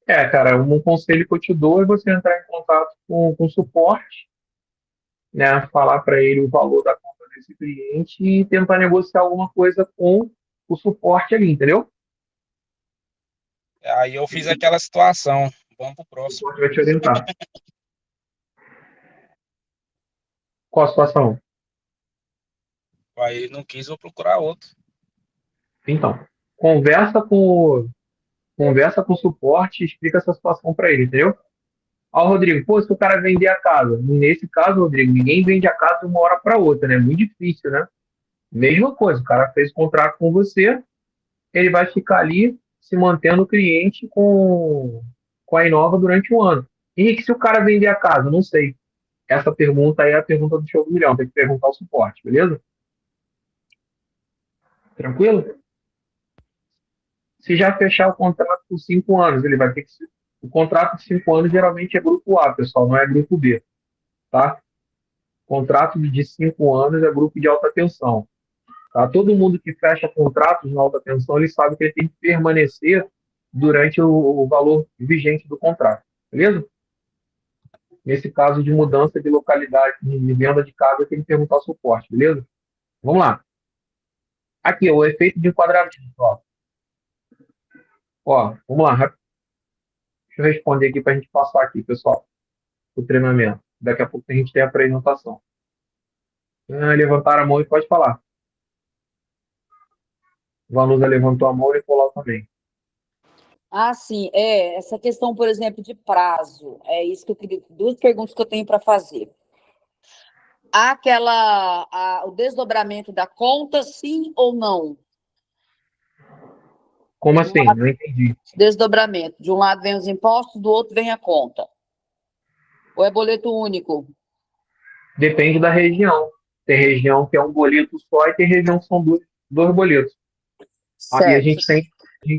É, cara, um conselho que eu te dou é você entrar em contato com o suporte, né, falar para ele o valor da conta desse cliente e tentar negociar alguma coisa com o suporte ali, entendeu? Aí eu fiz aquela situação. Vamos pro O próximo. suporte vai te orientar. Qual a situação? Aí ele não quis, vou procurar outro. Então, conversa com o suporte e explica essa situação para ele, entendeu? Ó, Rodrigo, pô, se o cara vender a casa, nesse caso, Rodrigo, ninguém vende a casa de uma hora para outra, né? É muito difícil, né? Mesma coisa, o cara fez contrato com você, ele vai ficar ali se mantendo cliente com a Inova durante um ano. Henrique, se o cara vender a casa, não sei. Essa pergunta aí é a pergunta do show do milhão, tem que perguntar ao suporte, beleza? Tranquilo? Se já fechar o contrato por 5 anos, ele vai ter que. O contrato de 5 anos geralmente é grupo A, pessoal, não é grupo B, tá? Contrato de 5 anos é grupo de alta tensão. Tá? Todo mundo que fecha contratos na alta tensão, ele sabe que ele tem que permanecer durante o valor vigente do contrato. Beleza? Nesse caso de mudança de localidade, de venda de casa, tem que perguntar o suporte, beleza? Vamos lá. Aqui, o efeito de enquadramento. Vamos lá. Deixa eu responder aqui para a gente passar aqui, pessoal, o treinamento. Daqui a pouco a gente tem a apresentação. Levantaram a mão e pode falar. Vanusa levantou a mão e falou também. Sim, essa questão, por exemplo, de prazo, é isso que eu queria, duas perguntas que eu tenho para fazer. O desdobramento da conta, sim ou não? Como assim? Não entendi. Desdobramento. De um lado vem os impostos, do outro vem a conta. Ou é boleto único? Depende da região. Tem região que é um boleto só e tem região que são dois boletos. Aí a gente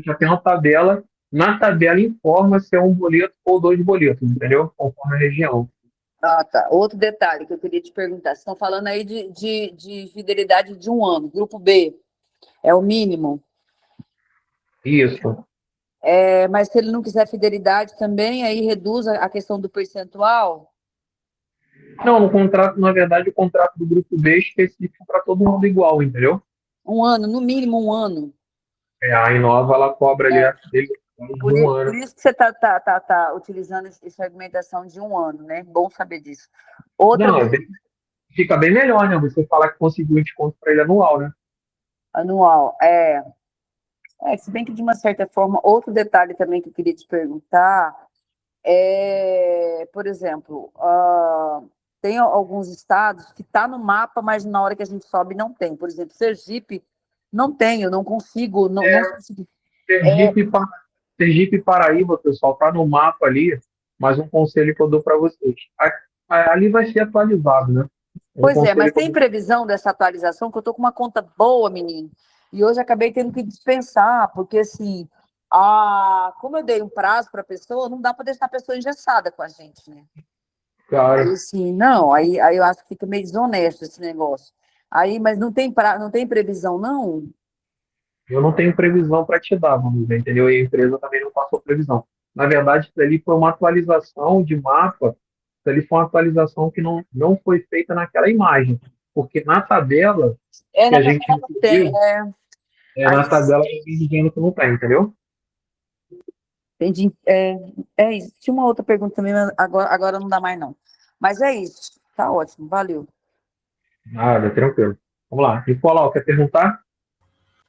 já tem uma tabela. Na tabela informa se é um boleto ou 2 boletos, entendeu? Conforme a região. Tá. Outro detalhe que eu queria te perguntar. Vocês estão falando aí de fidelidade de 1 ano. Grupo B é o mínimo? Isso. Mas se ele não quiser fidelidade também, aí reduz a questão do percentual? Não, no contrato, na verdade, o contrato do grupo B é específico para todo mundo igual, entendeu? 1 ano, no mínimo 1 ano. A Inova, ela cobra ali a fidelidade de 1 ano. Por isso que você tá utilizando essa argumentação de 1 ano, né? Bom saber disso. Fica bem melhor, né? Você falar que conseguiu um desconto para ele anual, né? Anual, se bem que de uma certa forma, outro detalhe também que eu queria te perguntar por exemplo, tem alguns estados que tá no mapa, mas na hora que a gente sobe não tem. Por exemplo, Sergipe não tem, eu não consigo, não consigo. Sergipe e Paraíba, pessoal, tá no mapa ali, mas um conselho que eu dou para vocês. Ali vai ser atualizado, né? Pois mas tem previsão dessa atualização, que eu tô com uma conta boa, menino, e hoje acabei tendo que dispensar, porque assim, como eu dei um prazo para a pessoa, não dá para deixar a pessoa engessada com a gente, né? Claro. Aí, assim, não, aí eu acho que fica meio desonesto esse negócio. Mas não tem previsão, não? Eu não tenho previsão para te dar, vamos ver, entendeu? E a empresa também não passou previsão. Na verdade, isso ali foi uma atualização de mapa, isso ali foi uma atualização que não foi feita naquela imagem, porque na tabela que a gente tem, na tabela vem dizendo que não tem, entendeu? Entendi. Isso. Tinha uma outra pergunta também, mas agora não dá mais, não. Mas é isso. Tá ótimo, valeu. Nada, tranquilo. Vamos lá. Nicolau, quer perguntar?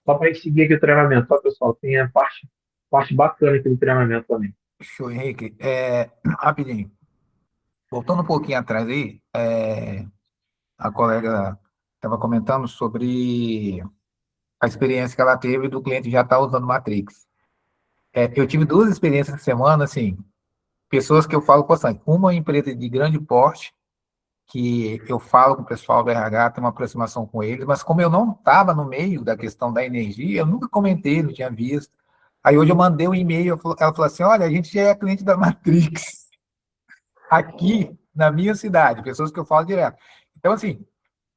Só para a gente seguir aqui o treinamento, tá, pessoal? Tem a parte bacana aqui do treinamento também. Show, Henrique. Rapidinho. Voltando um pouquinho atrás aí, a colega estava comentando sobre a experiência que ela teve do cliente já estar usando Matrix. Eu tive 2 experiências essa semana, assim, pessoas que eu falo bastante. Uma empresa de grande porte, que eu falo com o pessoal do RH, tenho uma aproximação com eles, mas como eu não estava no meio da questão da energia, eu nunca comentei, não tinha visto. Aí hoje eu mandei um e-mail, ela falou assim, olha, a gente já é cliente da Matrix, aqui na minha cidade, pessoas que eu falo direto. Então, assim,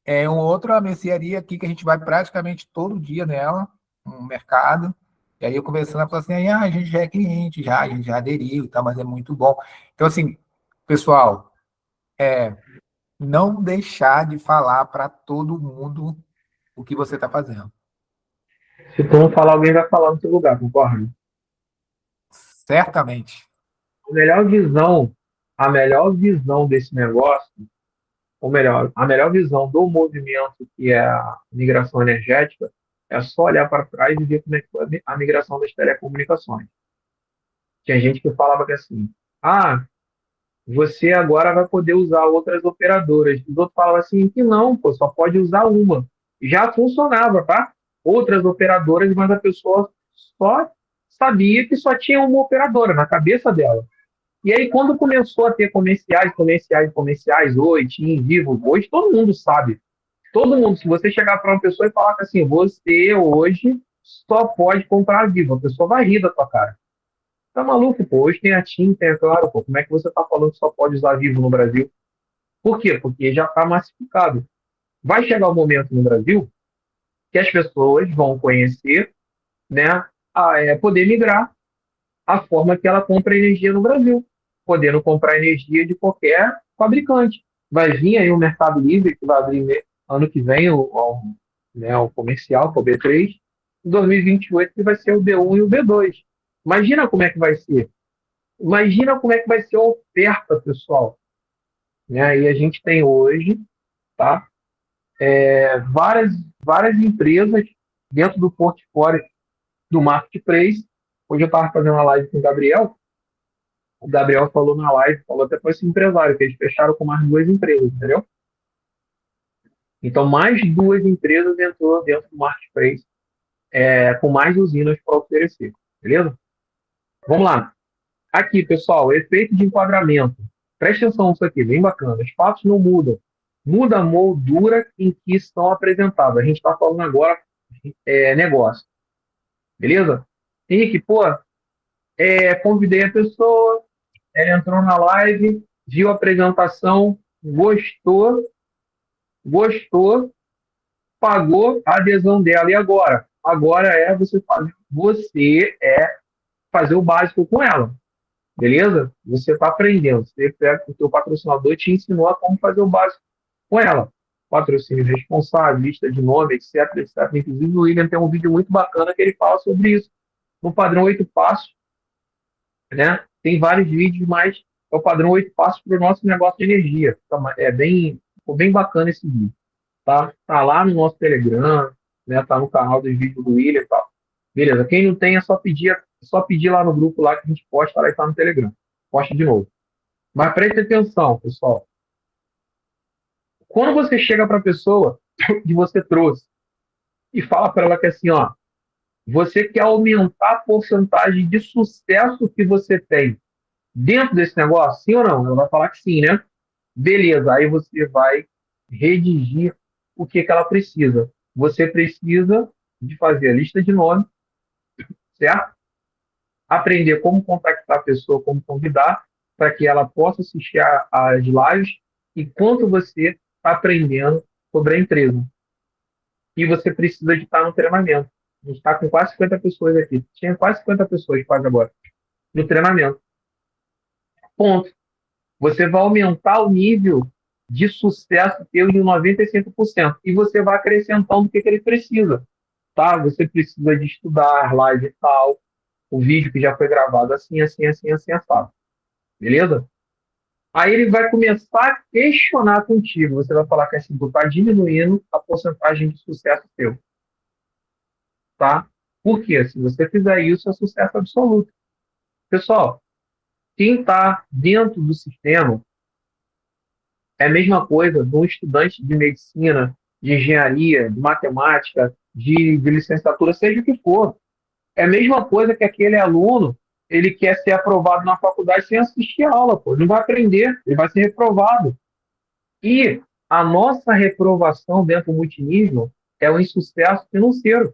é uma outra mercearia aqui que a gente vai praticamente todo dia nela, no mercado. E aí eu conversando, ela falou assim, a gente já é cliente, a gente já aderiu, tá, mas é muito bom. Então, assim, pessoal, não deixar de falar para todo mundo o que você está fazendo. Se tu não falar, alguém vai falar no teu lugar, concorda? Certamente. A melhor visão desse negócio, ou melhor, a melhor visão do movimento que é a migração energética, é só olhar para trás e ver como é que foi a migração das telecomunicações. Tinha gente que falava que assim, você agora vai poder usar outras operadoras. Os outros falavam assim que não, pô, só pode usar uma. Já funcionava, tá? Outras operadoras, mas a pessoa só sabia que só tinha uma operadora na cabeça dela. E aí, quando começou a ter comerciais, Oi, TIM, Vivo, hoje todo mundo sabe. Todo mundo, se você chegar para uma pessoa e falar que assim, você hoje só pode comprar Vivo, a pessoa vai rir da tua cara. Tá maluco, pô? Hoje tem a TIM, tem a Claro, pô. Como é que você tá falando que só pode usar Vivo no Brasil? Por quê? Porque já está massificado. Vai chegar um momento no Brasil que as pessoas vão conhecer, né, poder migrar a forma que ela compra energia no Brasil, podendo comprar energia de qualquer fabricante. Vai vir aí o Mercado Livre, que vai abrir ano que vem o comercial, o B3. Em 2028 que vai ser o B1 e o B2. Imagina como é que vai ser. Imagina como é que vai ser a oferta, pessoal. Né? E a gente tem hoje, tá? Várias empresas dentro do portfólio do Marketplace. Hoje eu estava fazendo uma live com o Gabriel falou na live, falou até para esse empresário, que eles fecharam com mais 2 empresas, entendeu? Então, mais 2 empresas entrou dentro do Marketplace, com mais usinas para oferecer, beleza? Vamos lá. Aqui, pessoal, efeito de enquadramento. Presta atenção nisso aqui, bem bacana. Os fatos não mudam. Muda a moldura em que estão apresentados. A gente está falando agora negócio. Beleza? Henrique, convidei a pessoa, ela entrou na live, viu a apresentação, gostou, pagou a adesão dela. E agora? Agora você fazer o básico com ela. Beleza? Você está aprendendo. O teu patrocinador te ensinou a como fazer o básico com ela. Patrocínio responsável, lista de nome, etc, etc. Inclusive, o William tem um vídeo muito bacana que ele fala sobre isso. No padrão 8 passos, né? Tem vários vídeos, mas é o padrão 8 passos para o nosso negócio de energia. Ficou bem bacana esse vídeo. Tá lá no nosso Telegram, né? Tá no canal dos vídeos do William e tal. Beleza. Quem não tem, é só pedir lá no grupo lá que a gente posta lá e tá no Telegram. Posta de novo. Mas preste atenção, pessoal. Quando você chega para a pessoa que você trouxe e fala para ela que assim, ó, você quer aumentar a porcentagem de sucesso que você tem dentro desse negócio, sim ou não? Ela vai falar que sim, né? Beleza, aí você vai redigir o que ela precisa. Você precisa de fazer a lista de nomes, certo? Aprender como contactar a pessoa, como convidar, para que ela possa assistir às lives, enquanto você está aprendendo sobre a empresa. E você precisa de estar no treinamento. A gente está com quase 50 pessoas aqui. Tinha quase 50 pessoas quase agora no treinamento. Ponto. Você vai aumentar o nível de sucesso teu em 95%. E você vai acrescentando o que ele precisa. Tá? Você precisa de estudar, live e tal, o vídeo que já foi gravado assim, assado. Beleza? Aí ele vai começar a questionar contigo. Você vai falar que assim, tu está diminuindo a porcentagem de sucesso teu. Tá? Por quê? Se você fizer isso, é sucesso absoluto. Pessoal, quem está dentro do sistema é a mesma coisa de um estudante de medicina, de engenharia, de matemática, de licenciatura, seja o que for. É a mesma coisa que aquele aluno, ele quer ser aprovado na faculdade sem assistir a aula, pô. Ele não vai aprender, ele vai ser reprovado. E a nossa reprovação dentro do multinível é um insucesso financeiro.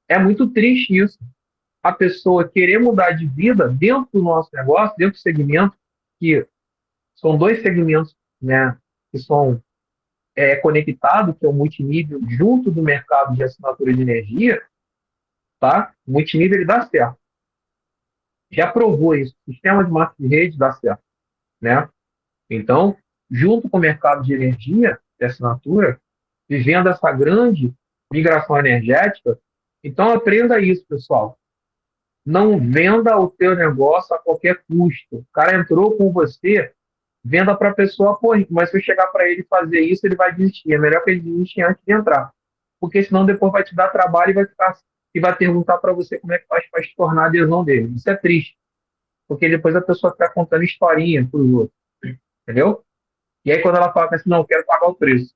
É muito triste isso. A pessoa querer mudar de vida dentro do nosso negócio, dentro do segmento, que são 2 segmentos, né, que são conectados, que é o multinível junto do mercado de assinatura de energia, tá? O multinível ele dá certo. Já provou isso. O sistema de marketing de rede dá certo, né? Então, junto com o mercado de energia, de assinatura, vivendo essa grande migração energética, então aprenda isso, pessoal. Não venda o teu negócio a qualquer custo. O cara entrou com você, venda para a pessoa, mas se eu chegar para ele fazer isso, ele vai desistir. É melhor que ele desista antes de entrar. Porque senão depois vai te dar trabalho e vai perguntar para você como é que faz para se tornar a adesão dele. Isso é triste. Porque depois a pessoa fica contando historinha para os outros. Entendeu? E aí quando ela fala assim, não, eu quero pagar o preço.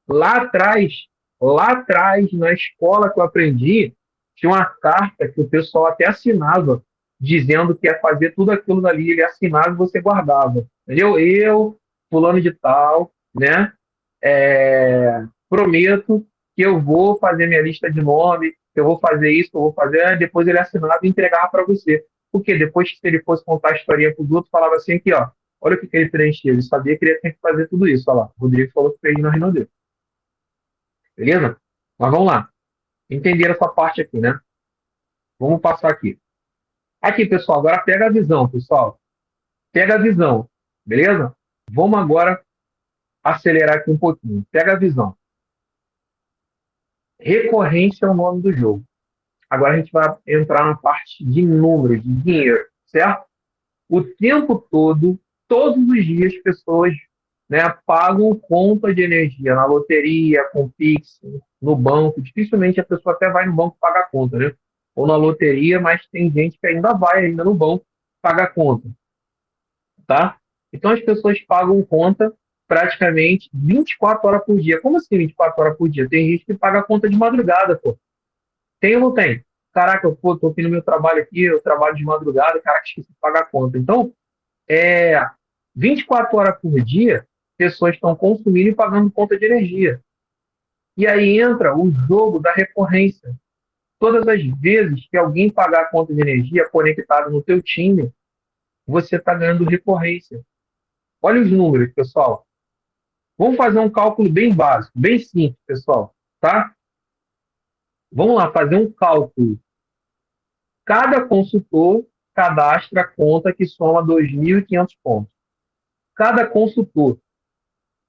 Lá atrás, na escola que eu aprendi, tinha uma carta que o pessoal até assinava, dizendo que ia fazer tudo aquilo dali, ele assinava e você guardava. Entendeu? Eu, fulano de tal, né? Prometo que eu vou fazer minha lista de nome, que eu vou fazer isso, que eu vou fazer, depois ele assinava e entregava para você. Porque depois, se ele fosse contar a historinha para os outros, falava assim aqui, ó, Olha o que ele preencheu. Ele sabia que ele ia ter que fazer tudo isso. Olha lá. O Rodrigo falou que fez na reunião dele. Beleza? Mas vamos lá. Entenderam essa parte aqui, né? Vamos passar aqui. Aqui, pessoal. Agora pega a visão, pessoal. Pega a visão. Beleza? Vamos agora acelerar aqui um pouquinho. Pega a visão. Recorrência é o nome do jogo. Agora a gente vai entrar na parte de números, de dinheiro, certo? O tempo todo, todos os dias, pessoas, né, pagam conta de energia na loteria, com Pix, no banco. Dificilmente a pessoa até vai no banco pagar conta, né? Ou na loteria, mas tem gente que ainda vai ainda no banco pagar conta, tá? Então as pessoas pagam conta praticamente 24 horas por dia. Como assim 24 horas por dia? Tem gente que paga conta de madrugada, pô. Tem ou não tem? Caraca, pô, tô aqui no meu trabalho aqui, eu trabalho de madrugada, caraca, esqueci de pagar a conta. Então, 24 horas por dia, pessoas estão consumindo e pagando conta de energia. E aí entra o jogo da recorrência. Todas as vezes que alguém pagar a conta de energia conectado no teu time, você está ganhando recorrência. Olha os números, pessoal. Vamos fazer um cálculo bem básico, bem simples, pessoal, tá? Vamos lá, fazer um cálculo. Cada consultor cadastra a conta que soma 2.500 pontos. Cada consultor,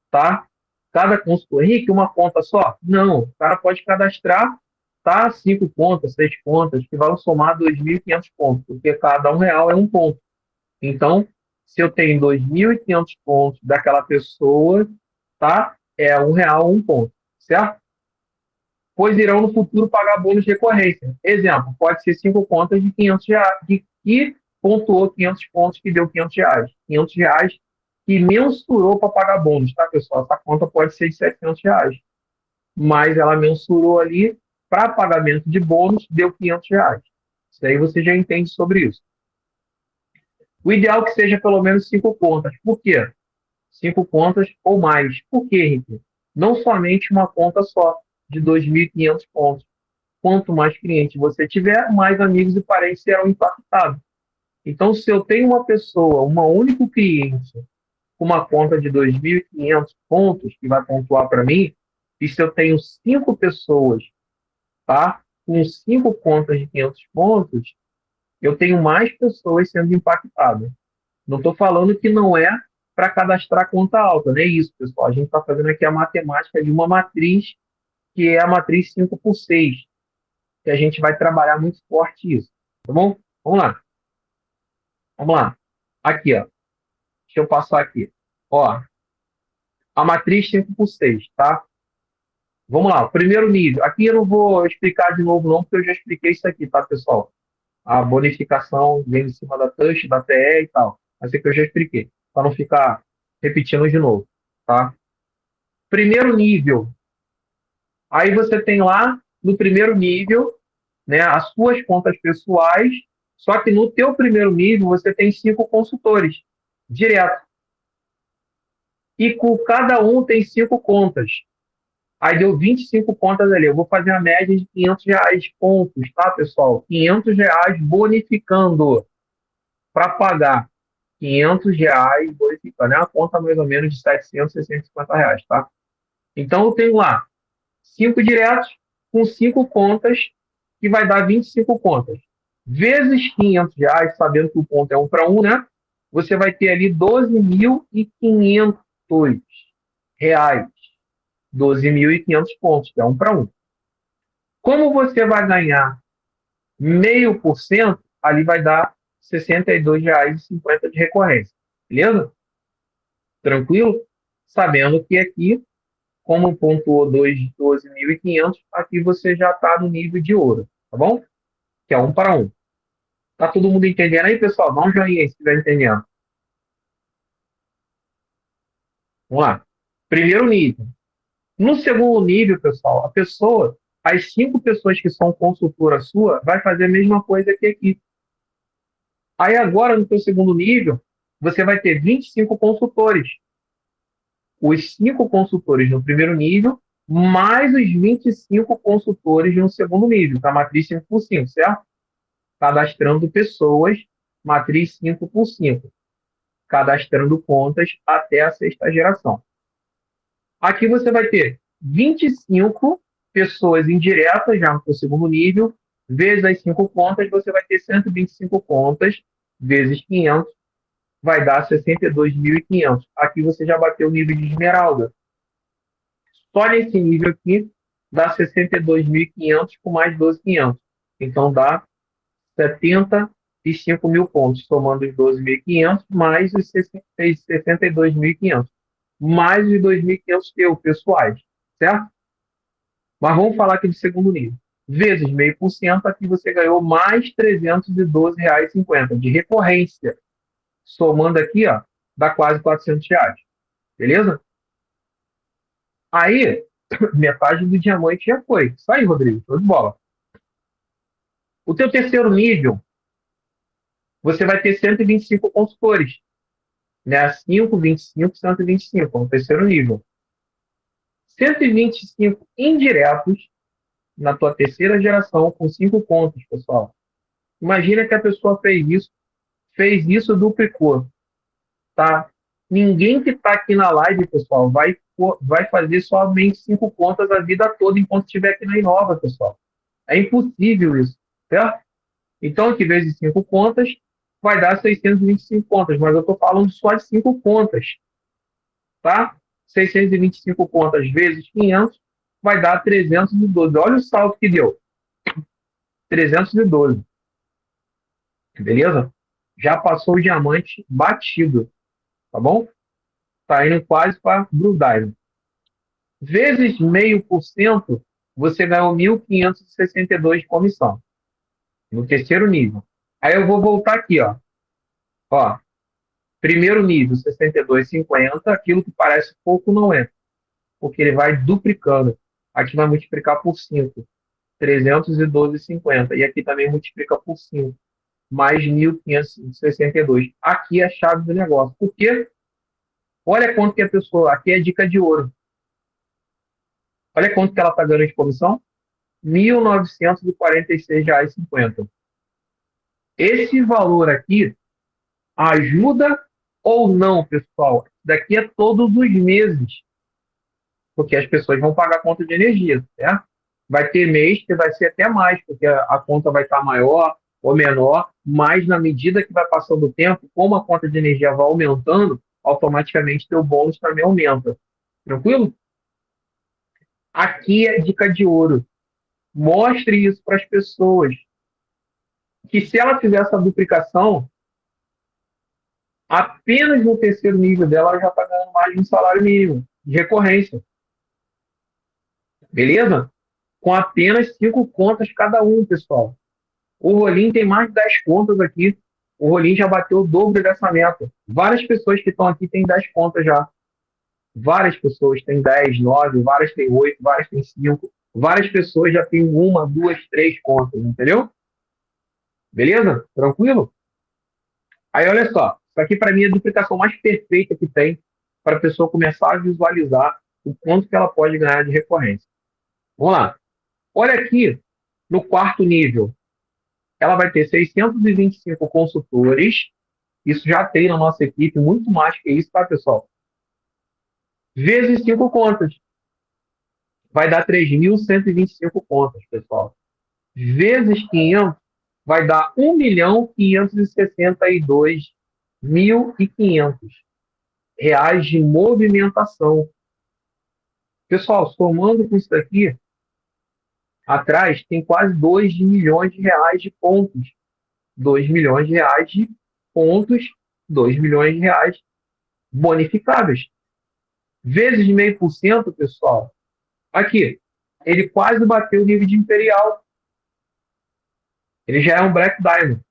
tá? Cada consultor. Henrique, uma conta só? Não. O cara pode cadastrar, tá? 5 contas, 6 contas, que vão somar 2.500 pontos, porque cada R$ 1 é um ponto. Então, se eu tenho 2.500 pontos daquela pessoa, tá? É R$ 1 um ponto, certo? Pois irão no futuro pagar bônus de recorrência. Exemplo, pode ser 5 contas de R$ 500, que pontuou 500 pontos, que deu R$ 500. R$ 500 que mensurou para pagar bônus, tá, pessoal? Essa conta pode ser de R$ 700, mas ela mensurou ali para pagamento de bônus, deu R$ 500. Isso aí você já entende sobre isso. O ideal é que seja pelo menos 5 contas. Por quê? 5 contas ou mais. Por quê, Henrique? Não somente uma conta só, de 2.500 pontos. Quanto mais clientes você tiver, mais amigos e parentes serão impactados. Então, se eu tenho uma pessoa, uma única cliente, com uma conta de 2.500 pontos, que vai pontuar para mim, e se eu tenho 5 pessoas, tá, com 5 contas de 500 pontos, eu tenho mais pessoas sendo impactadas. Não estou falando que não é para cadastrar conta alta, não é isso, pessoal. A gente está fazendo aqui a matemática de uma matriz, que é a matriz 5x6, que a gente vai trabalhar muito forte isso, tá bom? Vamos lá. Vamos lá. Aqui, ó. Deixa eu passar aqui. Ó, a matriz 5x6, tá? Vamos lá, o primeiro nível. Aqui eu não vou explicar de novo, não, porque eu já expliquei isso aqui, tá, pessoal? A bonificação vem em cima da touch, da TE e tal. Mas é que eu já expliquei, para não ficar repetindo de novo, tá? Primeiro nível. Aí você tem lá, no primeiro nível, né, as suas contas pessoais, só que no teu primeiro nível você tem 5 consultores, direto. E com cada um tem 5 contas. Aí deu 25 contas ali. Eu vou fazer a média de R$ 500 pontos, tá, pessoal? R$ 500 bonificando para pagar. R$ 500 bonificando. É uma conta mais ou menos de R$ 750, tá? Então eu tenho lá 5 diretos com 5 contas, que vai dar 25 contas. Vezes R$ 500, sabendo que o ponto é 1 para 1, né? Você vai ter ali R$ 12.500. 12.500 pontos, que é 1 para 1. Como você vai ganhar 0,5%, ali vai dar R$ 62,50 de recorrência. Beleza? Tranquilo? Sabendo que aqui, como pontuou 12.500, aqui você já está no nível de ouro, tá bom? Que é 1 para 1. Tá todo mundo entendendo aí, pessoal? Dá um joinha aí se estiver entendendo. Vamos lá. Primeiro nível. No segundo nível, pessoal, as 5 pessoas que são consultora sua, vai fazer a mesma coisa que aqui. Aí agora, no teu segundo nível, você vai ter 25 consultores. Os 5 consultores no primeiro nível, mais os 25 consultores no segundo nível, tá? Matriz 5x5, certo? Cadastrando pessoas, matriz 5x5. cadastrando contas até a sexta geração. Aqui você vai ter 25 pessoas indiretas, já no segundo nível, vezes as 5 contas, você vai ter 125 contas, vezes 500, vai dar 62.500. Aqui você já bateu o nível de esmeralda. Só nesse nível aqui, dá 62.500 com mais 12.500. Então, dá 75 mil pontos, somando os 12.500 mais os 62.500. Mais os 2.500 teus pessoais, certo? Mas vamos falar aqui do segundo nível. Vezes 0,5%, aqui você ganhou mais R$ 312,50 de recorrência. Somando aqui, ó, dá quase R$ 400. Beleza? Aí, metade do diamante já foi. Isso aí, Rodrigo. Show de bola. O teu terceiro nível, você vai ter 125 consultores. Né? 5, 25, 125. É o terceiro nível. 125 indiretos na tua terceira geração com 5 contas, pessoal. Imagina que a pessoa fez isso, duplicou. Tá? Ninguém que está aqui na live, pessoal, vai fazer somente 5 contas a vida toda enquanto estiver aqui na Inova, pessoal. É impossível isso, certo? Então, aqui vezes 5 contas, vai dar 625 contas, mas eu estou falando só de 5 contas, tá? 625 contas vezes 500 vai dar 312. Olha o salto que deu. 312. Beleza? Já passou o diamante batido, tá bom? Tá indo quase para Blue Diamond. Vezes 0,5%, você ganhou 1.562 de comissão. No terceiro nível. Aí eu vou voltar aqui, ó. Ó, primeiro nível, 62,50. Aquilo que parece pouco não é. Porque ele vai duplicando. Aqui vai multiplicar por 5. 312,50. E aqui também multiplica por 5. Mais 1.562. Aqui é a chave do negócio. Por quê? Olha quanto que a pessoa... Aqui é dica de ouro. Olha quanto que ela está ganhando de comissão. R$ 1.946,50. Esse valor aqui ajuda ou não, pessoal? Daqui a todos os meses. Porque as pessoas vão pagar a conta de energia, certo? Vai ter mês que vai ser até mais, porque a conta vai estar maior ou menor, mas na medida que vai passando o tempo, como a conta de energia vai aumentando, automaticamente teu bônus também aumenta. Tranquilo? Aqui é dica de ouro. Mostre isso para as pessoas. Que se ela fizer essa duplicação, apenas no terceiro nível dela, ela já está ganhando mais de um salário mínimo de recorrência. Beleza? Com apenas 5 contas cada um, pessoal. O Rolim tem mais de 10 contas aqui. O Rolim já bateu o dobro dessa meta. Várias pessoas que estão aqui têm 10 contas já. Várias pessoas têm 10, 9, várias têm 8, várias têm 5. Várias pessoas já têm 1, 2, 3 contas, entendeu? Beleza? Tranquilo? Aí, olha só. Isso aqui, para mim, é a duplicação mais perfeita que tem para a pessoa começar a visualizar o quanto que ela pode ganhar de recorrência. Vamos lá. Olha aqui, no quarto nível, ela vai ter 625 consultores. Isso já tem na nossa equipe, muito mais que isso, tá, pessoal? Vezes 5 contas. Vai dar 3.125 contas, pessoal. Vezes 500, vai dar 1.562.500 reais de movimentação. Pessoal, somando com isso daqui, atrás tem quase 2 milhões de reais de pontos. 2 milhões de reais de pontos, 2 milhões de reais bonificáveis. Vezes 0,5%, pessoal. Aqui, ele quase bateu o nível de Imperial. Ele já é um Black Diamond.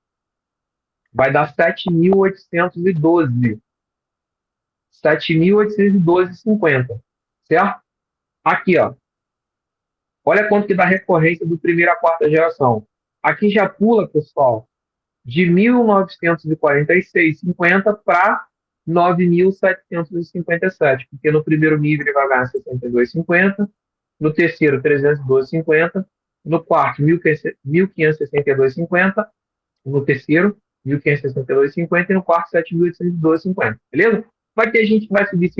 Vai dar 7.812. 7.812,50. Certo? Aqui, ó. Olha quanto que dá a recorrência do primeiro à quarta geração. Aqui já pula, pessoal, de 1.946,50 para 9.757. Porque no primeiro nível ele vai ganhar 62,50. No terceiro, 312,50. No quarto, 1.562,50. No terceiro. 1.562,50 e no quarto 7.812,50, beleza? Vai ter gente que vai subir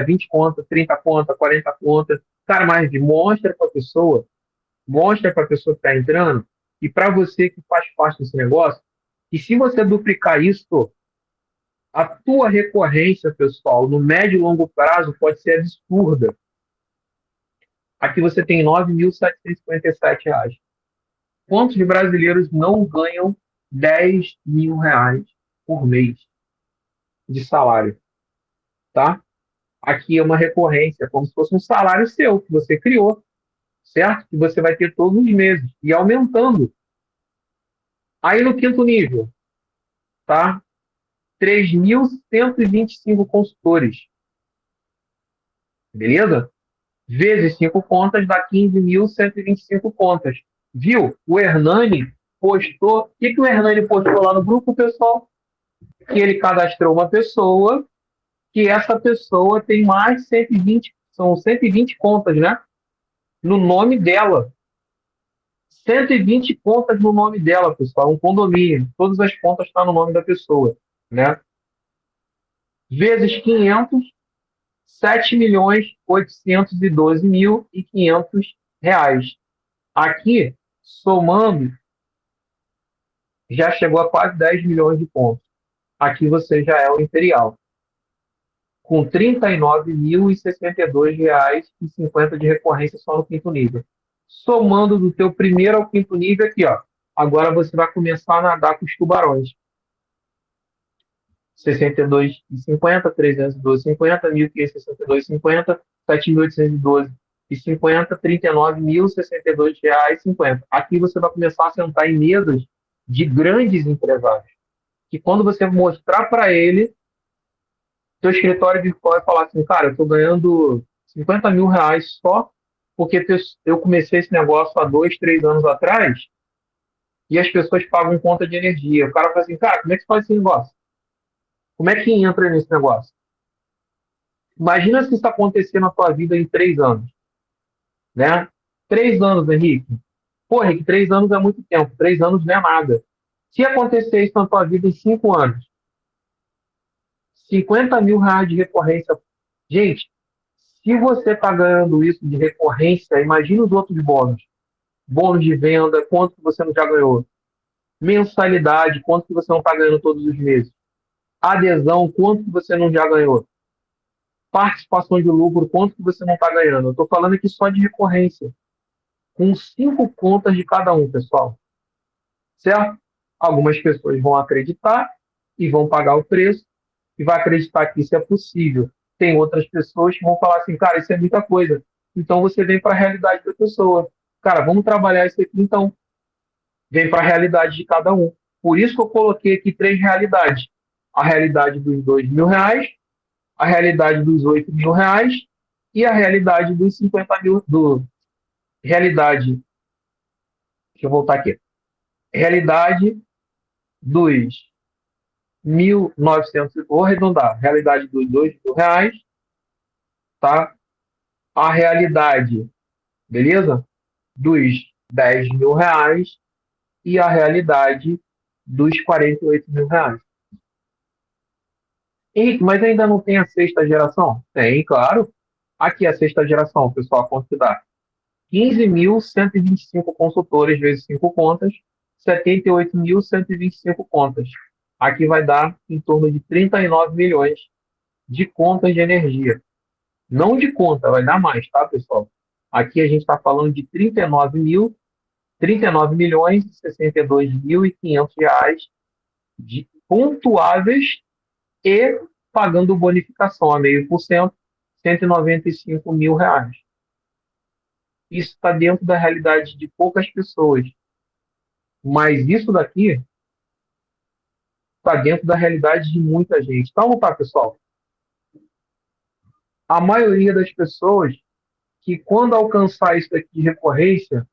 20 contas, 30 contas, 40 contas. Cara, mas mostra para a pessoa que está entrando e para você que faz parte desse negócio, que se você duplicar isso, a tua recorrência, pessoal, no médio e longo prazo pode ser absurda. Aqui você tem R$ 9.757. Quantos brasileiros não ganham R$ 10.000 por mês de salário? Tá? Aqui é uma recorrência, como se fosse um salário seu, que você criou, certo? Que você vai ter todos os meses, e aumentando. Aí no quinto nível, tá? 3.125 consultores. Beleza? Vezes 5 contas dá 15.125 contas. Viu? O Hernani postou. O que o Hernani postou lá no grupo, pessoal? Que ele cadastrou uma pessoa, que essa pessoa tem mais de 120, são 120 contas, né? No nome dela. 120 contas no nome dela, pessoal. Um condomínio. Todas as contas estão no nome da pessoa, né? Vezes 500, R$ 7.812.500. Aqui, somando, já chegou a quase 10 milhões de pontos. Aqui você já é o imperial, com R$ 39.062,50 de recorrência só no quinto nível. Somando do teu primeiro ao quinto nível aqui, ó. Agora você vai começar a nadar com os tubarões. 62,50, 312,50, 1.562,50, 7.812,50, R$ 39.062,50. Aqui você vai começar a sentar em mesas de grandes empresários. Que quando você mostrar para ele, seu escritório virtual vai falar assim, cara, eu estou ganhando R$ 50 mil só porque eu comecei esse negócio há 2, 3 anos atrás e as pessoas pagam conta de energia. O cara fala assim, cara, como é que você faz esse negócio? Como é que entra nesse negócio? Imagina se isso acontecer na tua vida em 3 anos, né? 3 anos, Henrique. Pô, Henrique, 3 anos é muito tempo. 3 anos não é nada. Se acontecer isso na tua vida em 5 anos, R$ 50 mil de recorrência. Gente, se você está ganhando isso de recorrência, imagina os outros bônus. Bônus de venda, quanto que você não já ganhou? Mensalidade, quanto que você não está ganhando todos os meses? Adesão, quanto que você não já ganhou? Participação de lucro, quanto que você não está ganhando? Eu estou falando aqui só de recorrência. Com 5 contas de cada um, pessoal. Certo? Algumas pessoas vão acreditar e vão pagar o preço e vai acreditar que isso é possível. Tem outras pessoas que vão falar assim, cara, isso é muita coisa. Então você vem para a realidade da pessoa. Cara, vamos trabalhar isso aqui então. Vem para a realidade de cada um. Por isso que eu coloquei aqui 3 realidades. A realidade dos R$ 2.000, a realidade dos R$ 8.000 e a realidade dos 50 mil. Realidade. Deixa eu voltar aqui. Realidade dos 1.900, vou arredondar, realidade dos R$ 2.000, tá? A realidade, beleza? Dos R$ 10.000 e a realidade dos R$ 48.000. Henrique, mas ainda não tem a sexta geração? Tem, claro. Aqui a sexta geração, pessoal, quanto que dá? 15.125 consultores vezes 5 contas, 78.125 contas. Aqui vai dar em torno de 39 milhões de contas de energia. Não de conta, vai dar mais, tá, pessoal? Aqui a gente está falando de 39 milhões e 62.500 reais de pontuáveis e pagando bonificação a 0,5%, 195 mil reais. Isso está dentro da realidade de poucas pessoas. Mas isso daqui está dentro da realidade de muita gente. Então, vamos lá, pessoal. A maioria das pessoas que, quando alcançar isso daqui de recorrência,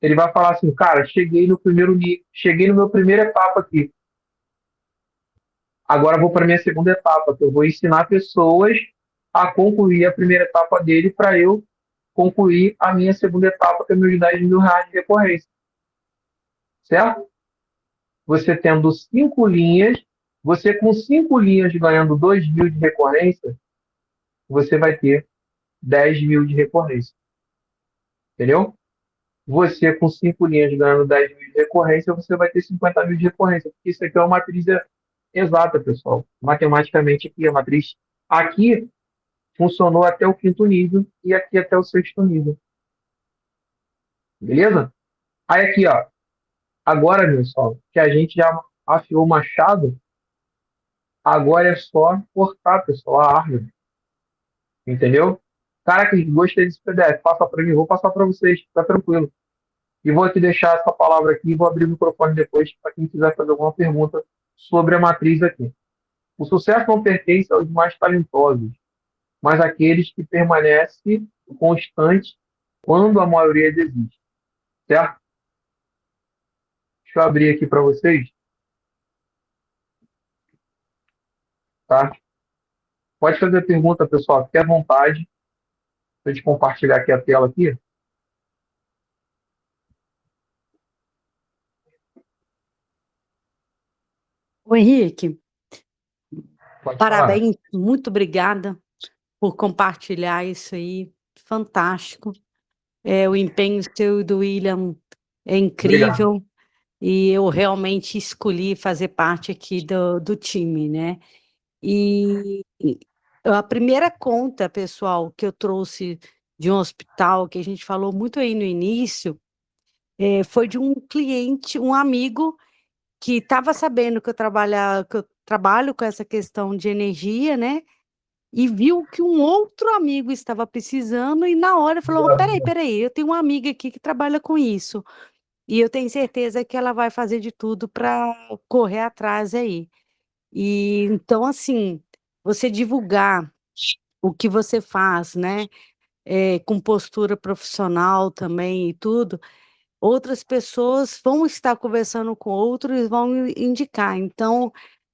ele vai falar assim, cara, cheguei no meu primeira etapa aqui. Agora vou para a minha segunda etapa, que eu vou ensinar pessoas a concluir a primeira etapa dele para eu concluir a minha segunda etapa, que é meus R$ 10.000 de recorrência. Certo? você tendo 5 linhas, você com 5 linhas ganhando 2.000 de recorrência, você vai ter 10.000 de recorrência. Entendeu? Você com 5 linhas ganhando 10.000 de recorrência, você vai ter 50.000 de recorrência, porque isso aqui é uma matriz exata, pessoal. Matematicamente aqui, a matriz aqui funcionou até o 5º nível e aqui até o 6º nível. Beleza? Aí aqui, ó. Agora, pessoal, que a gente já afiou o machado, agora é só cortar, pessoal, a árvore. Entendeu? Cara, que gostei desse PDF, passa para mim, vou passar para vocês, tá tranquilo. E vou aqui deixar essa palavra aqui e vou abrir o microfone depois para quem quiser fazer alguma pergunta sobre a matriz aqui. O sucesso não pertence aos mais talentosos, mas àqueles que permanecem constantes quando a maioria desiste. Certo? Deixa eu abrir aqui para vocês. Tá? Pode fazer pergunta, pessoal, fique à vontade. Deixa eu compartilhar aqui a tela aqui. O Henrique, Pode parabéns, falar. muito obrigada por compartilhar isso aí, fantástico. O empenho seu e do William é incrível. Obrigado. E eu realmente escolhi fazer parte aqui do time, né? E a primeira conta, pessoal, que eu trouxe de um hospital, que a gente falou muito aí no início, foi de um cliente, um amigo, que estava sabendo que eu trabalho com essa questão de energia, né? E viu que um outro amigo estava precisando, e na hora falou: "Oh, peraí, eu tenho uma amiga aqui que trabalha com isso. E eu tenho certeza que ela vai fazer de tudo para correr atrás aí". E então, assim, você divulgar o que você faz, né, com postura profissional também e tudo, outras pessoas vão estar conversando com outros e vão indicar. Então,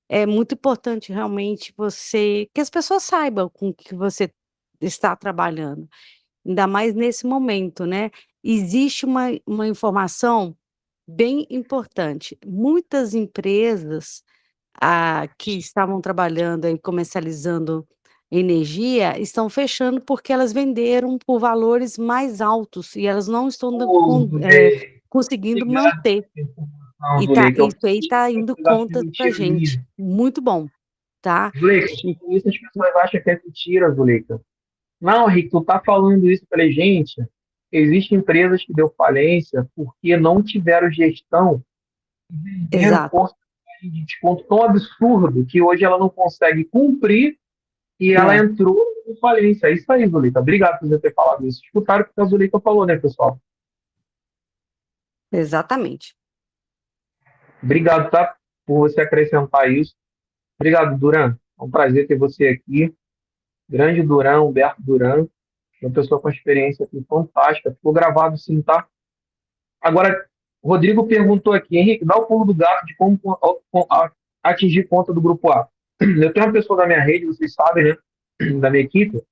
é muito importante realmente que as pessoas saibam com o que você está trabalhando, ainda mais nesse momento, né. Existe uma informação bem importante. Muitas empresas, que estavam trabalhando e comercializando energia, estão fechando porque elas venderam por valores mais altos e elas não estão Bem, conseguindo obrigado manter. pela informação, E Zuleika. isso aí está Eu indo precisava conta pra mentira gente. minha. Muito bom, tá? Zuleika, E isso as pessoas acham que é mentira, Zuleika. Não, Rick, tu tá falando isso. Eu falei, gente, existem empresas que deu falência porque não tiveram gestão e venderam exato, porcentagem de desconto tão absurdo que hoje ela não consegue cumprir e ela é, entrou em falência. É isso aí, Zuleika. Obrigado por você ter falado isso. Escutaram o que a Zuleika falou, né, pessoal? exatamente. Obrigado, tá? Por você acrescentar isso. Obrigado, Duran. É um prazer ter você aqui. Grande Duran, Humberto Duran, uma pessoa com experiência aqui fantástica. Ficou gravado sim, tá? Agora, o Rodrigo perguntou aqui, Henrique, dá o pulo do gato de como atingir conta do grupo A. Eu tenho uma pessoa da minha rede, vocês sabem, né? Da minha equipe,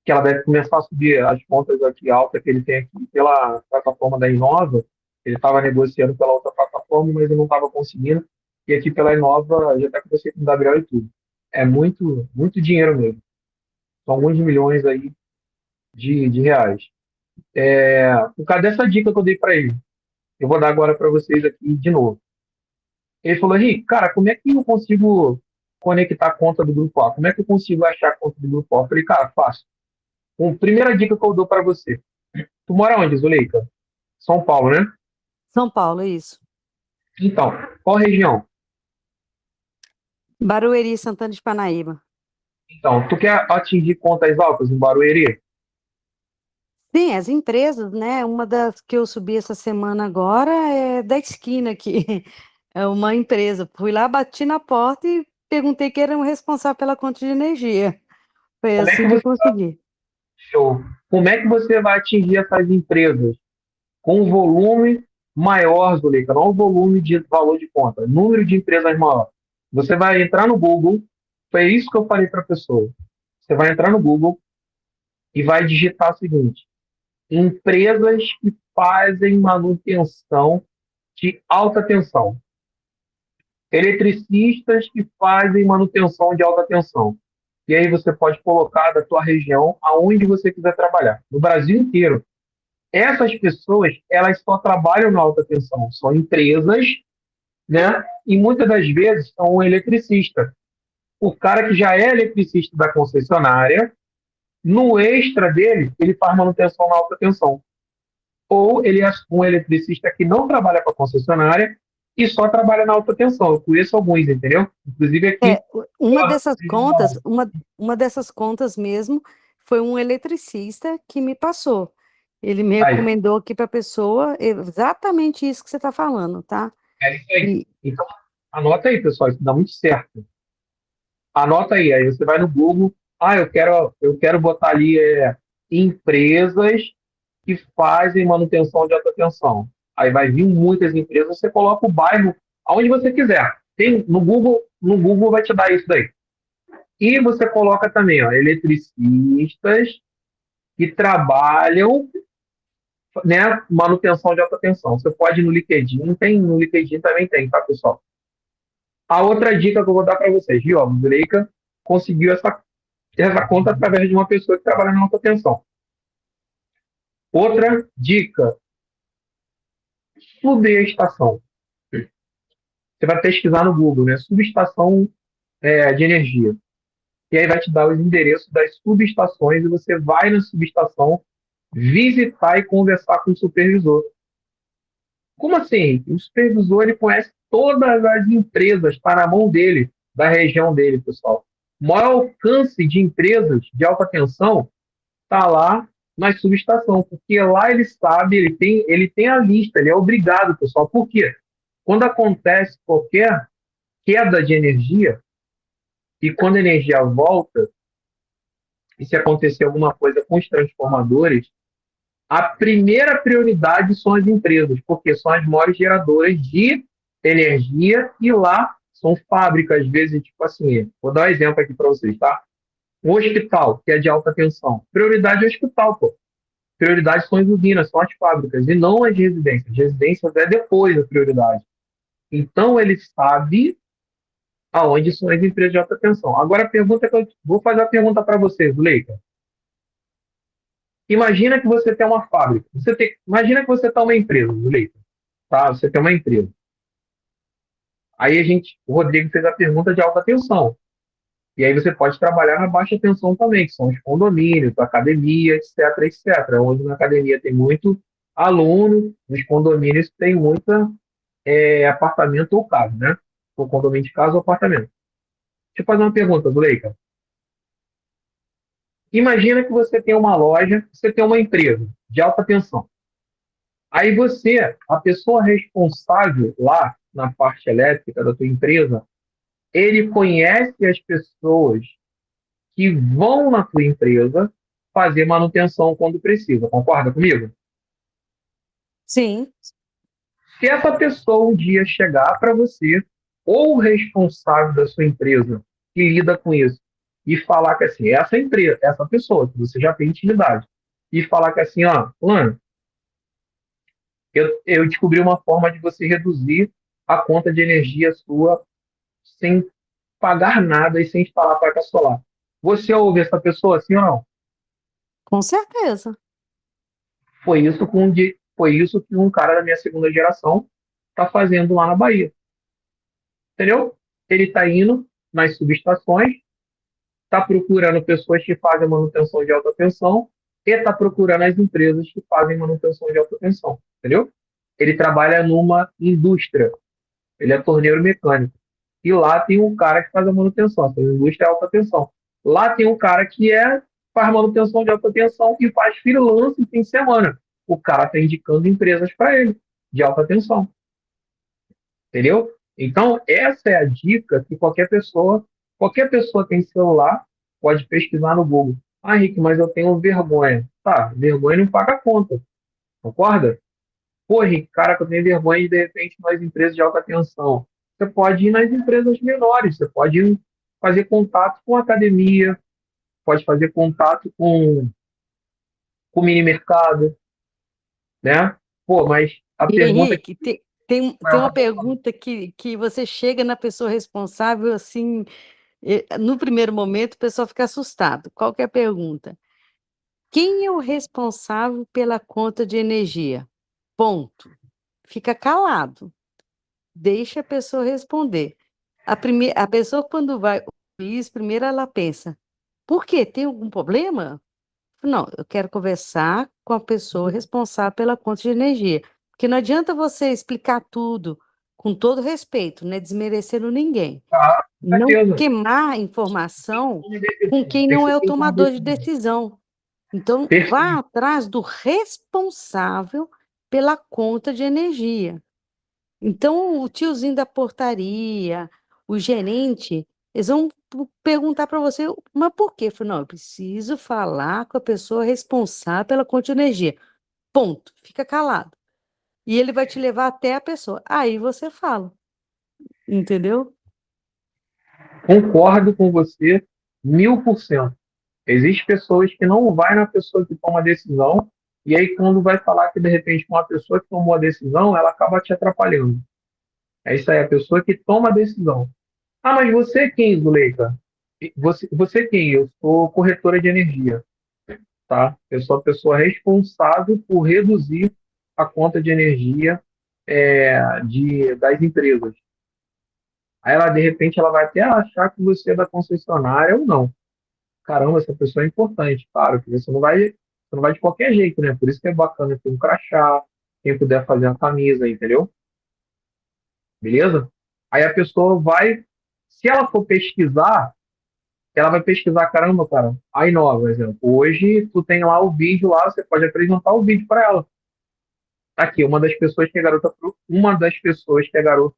que ela deve começar a subir as contas aqui alta que ele tem aqui pela plataforma da Inova. Ele estava negociando pela outra plataforma, mas ele não estava conseguindo. E aqui pela Inova, já até conversei com o Gabriel e tudo. É muito, muito dinheiro mesmo. São alguns milhões aí de reais. Por causa dessa dica que eu dei para ele, eu vou dar agora para vocês aqui de novo. Ele falou, Henrique, cara, como é que eu consigo conectar a conta do grupo A? Como é que eu consigo achar a conta do grupo A? Eu falei, cara, fácil. Primeira dica que eu dou para você. Tu mora onde, Zuleika? São Paulo, né? São Paulo, é isso. Então, qual região? Barueri, Santana de Parnaíba. Então, tu quer atingir contas altas em Barueri? Sim, as empresas, né? Uma das que eu subi essa semana agora é da esquina aqui. É uma empresa. Fui lá, bati na porta e perguntei quem era o responsável pela conta de energia. Foi Como é que assim que eu você consegui. show? Como é que você vai atingir essas empresas? Com um volume maior, Zuleika, não o volume de valor de conta, número de empresas maior. Você vai entrar no Google, foi isso que eu falei para a pessoa. Você vai entrar no Google e vai digitar o seguinte: empresas que fazem manutenção de alta tensão. Eletricistas que fazem manutenção de alta tensão. E aí você pode colocar da tua região aonde você quiser trabalhar, no Brasil inteiro. Essas pessoas, elas só trabalham na alta tensão, são empresas, né? E muitas das vezes são um eletricista. O cara que já é eletricista da concessionária, no extra dele, ele faz manutenção na alta tensão. Ou ele é um eletricista que não trabalha para a concessionária e só trabalha na alta tensão. Eu conheço alguns, entendeu? Inclusive aqui. Uma dessas contas mesmo foi um eletricista que me passou. Ele me recomendou aqui para a pessoa exatamente isso que você está falando, tá? É isso aí. Então, anota aí, pessoal, isso dá muito certo. Anota aí você vai no Google. Eu quero botar ali empresas que fazem manutenção de alta tensão. Aí vai vir muitas empresas, você coloca o bairro aonde você quiser. Tem no Google vai te dar isso daí. E você coloca também, eletricistas que trabalham, né, manutenção de alta tensão. Você pode ir no LinkedIn, no LinkedIn também tem, tá, pessoal? A outra dica que eu vou dar para vocês, viu? O Zuleika conseguiu essa conta através de uma pessoa que trabalha na alta tensão. Outra dica, subestação. Você vai pesquisar no Google, né? Subestação de energia. E aí vai te dar os endereços das subestações e você vai na subestação visitar e conversar com o supervisor. Como assim? O supervisor ele conhece todas as empresas, está na mão dele, da região dele, pessoal. O maior alcance de empresas de alta tensão está lá na subestação, porque lá ele sabe, ele tem a lista, ele é obrigado, pessoal. Por quê? Quando acontece qualquer queda de energia, e quando a energia volta, e se acontecer alguma coisa com os transformadores, a primeira prioridade são as empresas, porque são as maiores geradoras de energia e lá são fábricas, às vezes, tipo assim, vou dar um exemplo aqui para vocês, tá? Um hospital, que é de alta tensão, prioridade é o hospital, pô. Prioridade são as usinas, são as fábricas, e não as residências. As residências é depois da prioridade. Então, ele sabe aonde são as empresas de alta tensão. Agora, a pergunta que eu vou fazer a pergunta para vocês, Leica. Imagina que você tem uma fábrica. Imagina que você está uma empresa, Leica. Tá? Você tem uma empresa. Aí o Rodrigo fez a pergunta de alta tensão. E aí você pode trabalhar na baixa tensão também, que são os condomínios, a academia, etc, etc. Onde na academia tem muito aluno, nos condomínios tem muita apartamento ou casa, né? O condomínio de casa ou apartamento. Deixa eu fazer uma pergunta, Zuleika. Imagina que você tem uma loja, você tem uma empresa de alta tensão. Aí você, a pessoa responsável lá na parte elétrica da tua empresa, ele conhece as pessoas que vão na tua empresa fazer manutenção quando precisa. Concorda comigo? Sim. Se essa pessoa um dia chegar para você, ou o responsável da sua empresa que lida com isso, e falar que assim, essa empresa, essa pessoa que você já tem intimidade, e falar que assim, fulano, eu descobri uma forma de você reduzir a conta de energia sua sem pagar nada e sem instalar placa solar. Você ouve essa pessoa, sim ou não? Com certeza. Foi isso que um cara da minha segunda geração está fazendo lá na Bahia. Entendeu? Ele está indo nas subestações, está procurando pessoas que fazem manutenção de alta tensão e está procurando as empresas que fazem manutenção de alta tensão. Entendeu? Ele trabalha numa indústria. Ele é torneiro mecânico. E lá tem um cara que faz a manutenção. Essa indústria é alta tensão. Lá tem um cara que faz manutenção de alta tensão e faz freelance em fim de semana. O cara está indicando empresas para ele de alta tensão. Entendeu? Então, essa é a dica que qualquer pessoa tem celular, pode pesquisar no Google. Rick, mas eu tenho vergonha. Tá, vergonha não paga a conta. Concorda? Pô, Rick, cara, que eu tenho vergonha de repente nas empresas de alta tensão. Você pode ir nas empresas menores, você pode ir fazer contato com a academia, pode fazer contato com o mini mercado, né? Pô, mas a pergunta Henrique, Tem uma pergunta que você chega na pessoa responsável, assim, no primeiro momento, o pessoal fica assustado. Qual que é a pergunta? Quem é o responsável pela conta de energia? Ponto. Fica calado. Deixa a pessoa responder. A pessoa, quando vai ouvir isso, primeiro ela pensa, por quê? Tem algum problema? Não, eu quero conversar com a pessoa responsável pela conta de energia. Porque não adianta você explicar tudo com todo respeito, né? Desmerecendo ninguém. Tá, com Não certeza. queimar informação com quem Tem que não é ser o tomador de decisão. Então, perfeito. vá atrás do responsável pela conta de energia. Então, o tiozinho da portaria, o gerente, eles vão perguntar para você, mas por quê? Eu falo, não, eu preciso falar com a pessoa responsável pela conta de energia. Ponto. Fica calado. E ele vai te levar até a pessoa. Aí você fala. Entendeu? Concordo com você 1000%. Existem pessoas que não vai na pessoa que toma a decisão, e aí quando vai falar que de repente com a pessoa que tomou a decisão, ela acaba te atrapalhando. É isso aí, a pessoa que toma a decisão. Ah, mas você é quem, Zuleika? Você é quem? Eu sou corretora de energia, tá? Eu sou a pessoa responsável por reduzir a conta de energia das empresas. Aí ela, de repente, ela vai até achar que você é da concessionária ou não. Caramba, essa pessoa é importante. Claro que você não vai de qualquer jeito, né? Por isso que é bacana ter um crachá, quem puder fazer uma camisa, entendeu? Beleza? Aí a pessoa vai, se ela for pesquisar, ela vai pesquisar, caramba, cara, a Inova, por exemplo. Hoje tu tem lá o vídeo lá, você pode apresentar o vídeo para ela. Tá aqui, uma das pessoas que é garota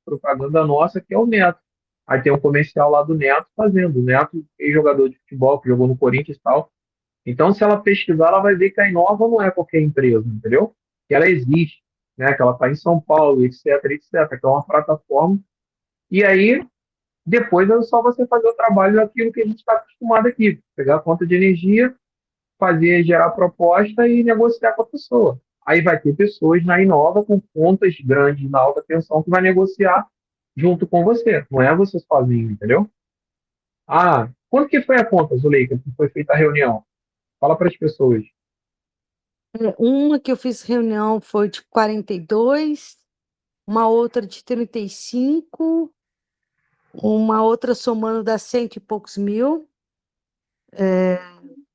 propaganda nossa, que é o Neto. Aí tem um comercial lá do Neto fazendo. O Neto é jogador de futebol, que jogou no Corinthians e tal. Então, se ela pesquisar, ela vai ver que a Inova não é qualquer empresa, entendeu? Que ela existe, né? Que ela está em São Paulo, etc, etc. Que é uma plataforma. E aí, depois é só você fazer o trabalho daquilo que a gente está acostumado aqui. Pegar a conta de energia, gerar proposta e negociar com a pessoa. Aí vai ter pessoas na Inova com contas grandes na alta tensão que vai negociar junto com você. Não é você sozinho, entendeu? Ah, quanto que foi a conta, Zuleika, que foi feita a reunião? Fala para as pessoas. Uma que eu fiz reunião foi de 42, uma outra de 35, uma outra somando dá 100 e poucos mil.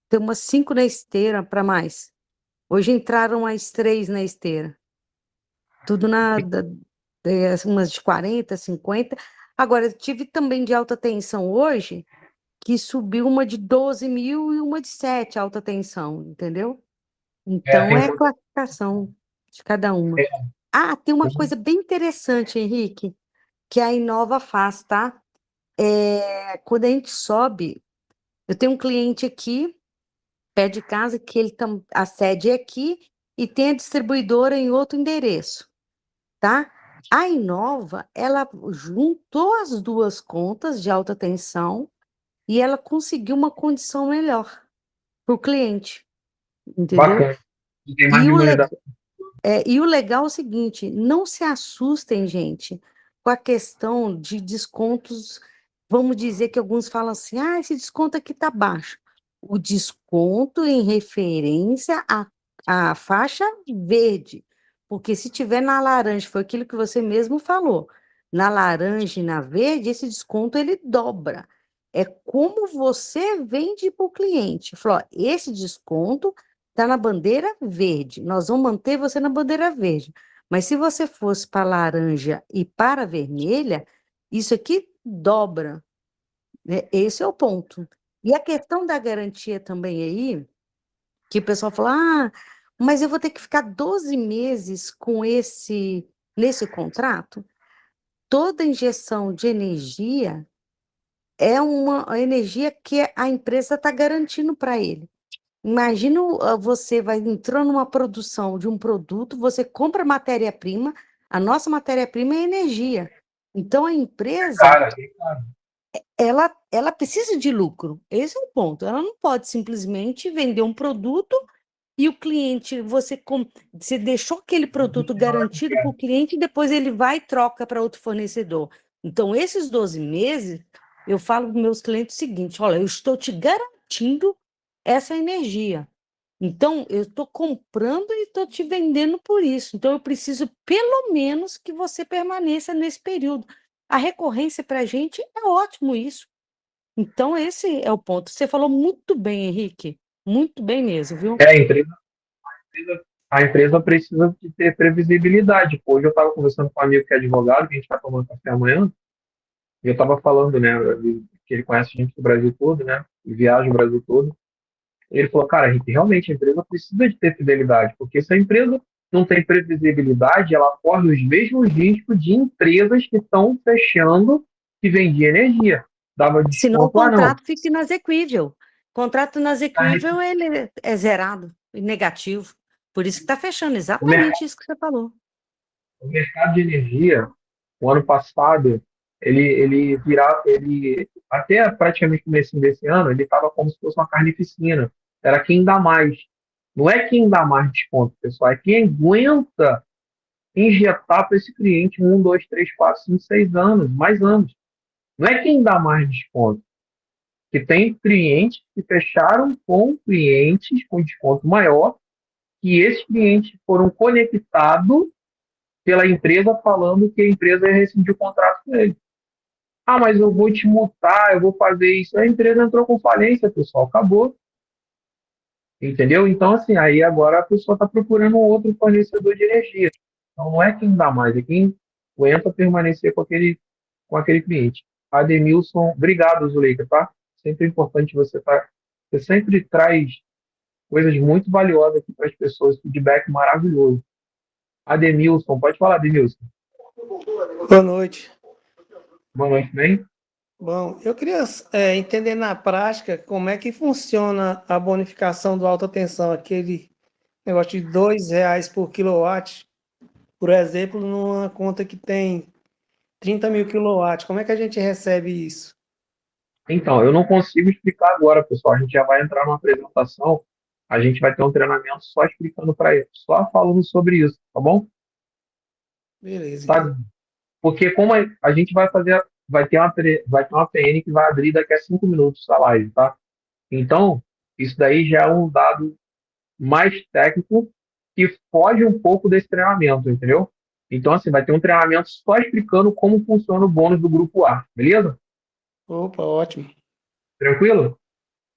Tem umas 5 na esteira para mais. Hoje entraram mais 3 na esteira. Tudo umas de 40, 50. Agora, eu tive também de alta tensão hoje, que subiu uma de 12 mil e uma de 7 alta tensão, entendeu? Então, Tem é a muita. classificação de cada uma. Ah, tem uma coisa bem interessante, Henrique, que a Inova faz, tá? Quando a gente sobe, eu tenho um cliente aqui, pé de casa, que a sede é aqui e tem a distribuidora em outro endereço, tá? A Inova, ela juntou as duas contas de alta tensão e ela conseguiu uma condição melhor para o cliente, entendeu? Bacana. Tem mais E de o, uma le- unidade. e o legal é o seguinte, não se assustem, gente, com a questão de descontos. Vamos dizer que alguns falam assim, esse desconto aqui está baixo. O desconto em referência à faixa verde, porque se tiver na laranja, foi aquilo que você mesmo falou, na laranja e na verde, esse desconto ele dobra. É como você vende para o cliente. Falou, ó, esse desconto está na bandeira verde. Nós vamos manter você na bandeira verde. Mas se você fosse para laranja e para vermelha, isso aqui dobra. Né? Esse é o ponto. E a questão da garantia também aí, que o pessoal fala, mas eu vou ter que ficar 12 meses nesse contrato? Toda injeção de energia é uma energia que a empresa está garantindo para ele. Imagina, você vai entrando numa produção de um produto, você compra matéria-prima, a nossa matéria-prima é energia. Então, a empresa, Cara, ela precisa de lucro. Esse é o ponto. Ela não pode simplesmente vender um produto e o cliente, você deixou aquele produto garantido para o cliente e depois ele vai e troca para outro fornecedor. Então, esses 12 meses, eu falo para meus clientes o seguinte: olha, eu estou te garantindo essa energia. Então, eu estou comprando e estou te vendendo por isso. Então, eu preciso, pelo menos, que você permaneça nesse período. A recorrência para a gente é ótimo isso. Então, esse é o ponto. Você falou muito bem, Henrique. Muito bem mesmo, viu? A empresa precisa de ter previsibilidade. Hoje eu estava conversando com um amigo que é advogado, que a gente está tomando café amanhã, e eu estava falando, né, que ele conhece gente do Brasil todo, né, e viaja o Brasil todo. Ele falou, cara, Henrique, realmente a empresa precisa de ter fidelidade, porque se a empresa não tem previsibilidade, ela corre os mesmos riscos de empresas que estão fechando que vendia energia. Dava Senão o desconto, não. contrato fica inexequível. O contrato inexequível, ele é zerado e negativo. Por isso que está fechando exatamente isso que você falou. O mercado de energia, o ano passado, ele até praticamente no começo desse ano, ele estava como se fosse uma carnificina. Era quem dá mais. Não é quem dá mais desconto, pessoal, é quem aguenta injetar para esse cliente 1, 2, 3, 4, 5, 6 anos, mais anos. Não é quem dá mais desconto. Que tem clientes que fecharam com clientes com desconto maior, que esses clientes foram conectados pela empresa falando que a empresa ia rescindir o contrato com ele. Ah, mas eu vou te multar, eu vou fazer isso. A empresa entrou com falência, pessoal, acabou. Entendeu? Então, assim, aí agora a pessoa está procurando um outro fornecedor de energia. Então, não é quem dá mais, é quem aguenta permanecer com aquele cliente. Ademilson, obrigado, Zuleika, tá? Sempre é importante você sempre traz coisas muito valiosas aqui para as pessoas, feedback maravilhoso. Ademilson, pode falar, Ademilson. Boa noite. Boa noite, bem? Bom, eu queria entender na prática como é que funciona a bonificação do alta tensão, aquele negócio de R$ 2 por quilowatt, por exemplo, numa conta que tem 30 mil quilowatts. Como é que a gente recebe isso? Então, eu não consigo explicar agora, pessoal. A gente já vai entrar numa apresentação, a gente vai ter um treinamento só explicando para eles, só falando sobre isso, tá bom? Beleza, Tá? então. Porque como a gente vai ter uma PN que vai abrir daqui a 5 minutos a live, tá? Então, isso daí já é um dado mais técnico que foge um pouco desse treinamento, entendeu? Então, assim, vai ter um treinamento só explicando como funciona o bônus do grupo A, beleza? Opa, ótimo. Tranquilo?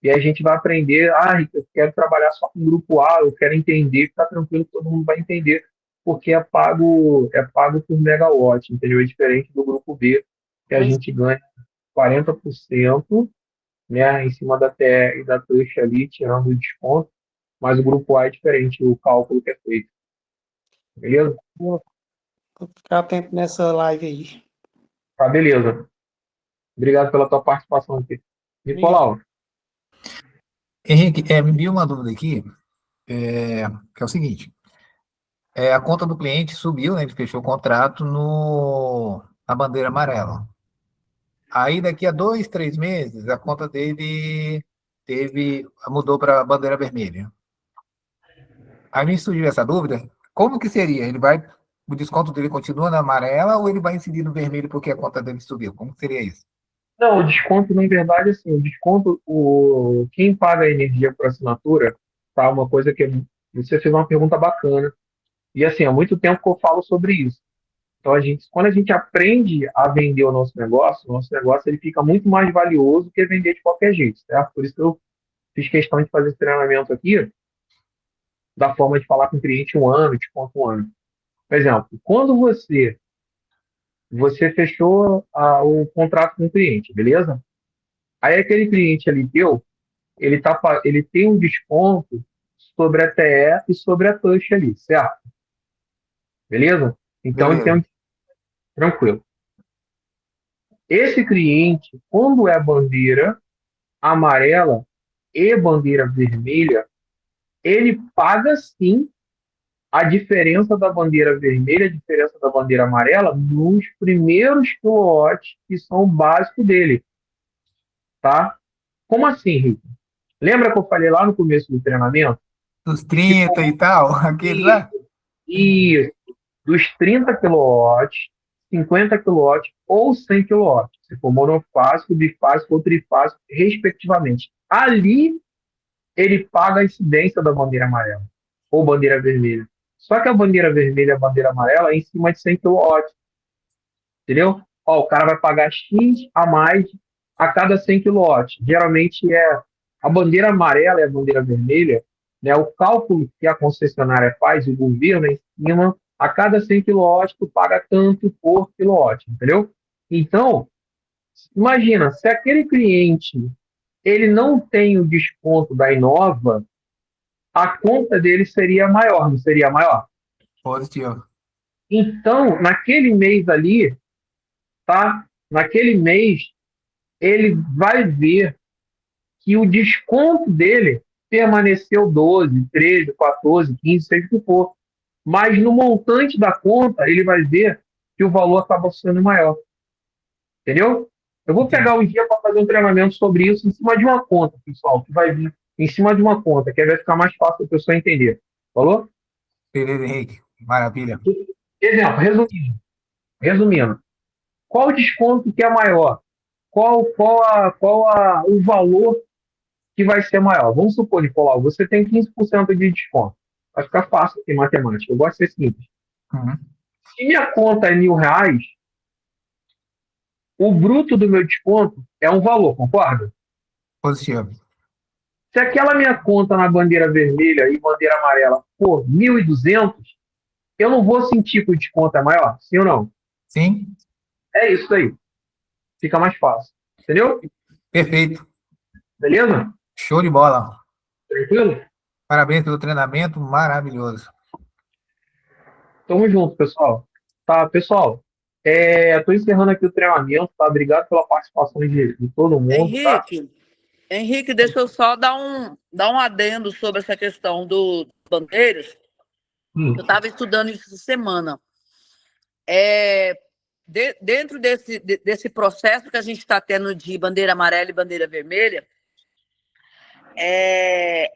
E aí a gente vai aprender, eu quero trabalhar só com o grupo A, eu quero entender, fica tranquilo, todo mundo vai entender, porque é pago por megawatt, entendeu? É diferente do grupo B, que a Mas, gente ganha 40%, né, em cima da TE e da taxa ali, tirando o desconto, mas o grupo A é diferente, o cálculo que é feito. Beleza? vou ficar atento nessa live aí. Tá, beleza. Obrigado pela tua participação aqui. Obrigado. Nicolau, Henrique, me enviou uma dúvida aqui, que é o seguinte, a conta do cliente subiu, né, ele fechou o contrato na bandeira amarela. Aí, daqui a 2, 3 meses, a conta dele mudou para a bandeira vermelha. Aí me surgiu essa dúvida, como que seria? O desconto dele continua na amarela ou ele vai incidir no vermelho porque a conta dele subiu? Como que seria isso? não, o desconto, na verdade, assim, o desconto, quem paga a energia por assinatura, tá? Uma coisa que você fez uma pergunta bacana. E assim, há muito tempo que eu falo sobre isso. Então, quando a gente aprende a vender o nosso negócio ele fica muito mais valioso que vender de qualquer jeito, certo? Por isso que eu fiz questão de fazer esse treinamento aqui, da forma de falar com o cliente 1 ano, desconto 1 ano. Por exemplo, quando você fechou o contrato com o cliente, beleza? Aí aquele cliente ali ele tem um desconto sobre a TE e sobre a taxa ali, certo? Beleza? Então, ele tem Beleza. tranquilo. Esse cliente, quando é bandeira amarela e bandeira vermelha, ele paga sim a diferença da bandeira vermelha, a diferença da bandeira amarela nos primeiros quilowatts que são o básico dele, tá? Como assim, Rico? Lembra que eu falei lá no começo do treinamento Dos 30 e tal, aquele lá? Isso, dos 30 quilowatts, 50 quilowatts ou 100 quilowatts, se for monofásico, bifásico ou trifásico, respectivamente. Ali, ele paga a incidência da bandeira amarela ou bandeira vermelha. Só que a bandeira vermelha e a bandeira amarela é em cima de 100 quilowatts, entendeu? Ó, o cara vai pagar X a mais a cada 100 quilowatts. Geralmente é a bandeira amarela e a bandeira vermelha, né? O cálculo que a concessionária faz, o governo, é em cima, a cada 100 quilowatts, tu paga tanto por quilowatt, entendeu? Então, imagina, se aquele cliente ele não tem o desconto da Inova, a conta dele seria maior, não seria maior? Positivo. Então, naquele mês ali, tá? Naquele mês, ele vai ver que o desconto dele permaneceu 12, 13, 14, 15, seja o que for. Mas no montante da conta, ele vai ver que o valor acaba sendo maior. Entendeu? Eu vou pegar um dia para fazer um treinamento sobre isso em cima de uma conta, pessoal, que vai vir em cima de uma conta, que aí vai ficar mais fácil a pessoa entender. Falou? Beleza, Henrique. Maravilha. Exemplo, resumindo, qual o desconto que é maior? O valor que vai ser maior? Vamos supor, Nicolau, você tem 15% de desconto. Vai ficar fácil em matemática. Eu gosto de ser simples. Uhum. Se minha conta é R$ 1.000, o bruto do meu desconto é um valor, concorda? Positivo. Se aquela minha conta na bandeira vermelha e bandeira amarela for 1.200, eu não vou sentir que o desconto é maior? Sim ou não? Sim. É isso aí. Fica mais fácil. Entendeu? Perfeito. Beleza? Show de bola. Tranquilo? Parabéns pelo treinamento maravilhoso. Tamo junto, pessoal. Tá, pessoal. Estou encerrando aqui o treinamento, tá? Obrigado pela participação de todo mundo, tá? Henrique, deixa eu só dar um adendo sobre essa questão dos bandeiros. Eu estava estudando isso essa semana. Dentro desse processo que a gente está tendo de bandeira amarela e bandeira vermelha,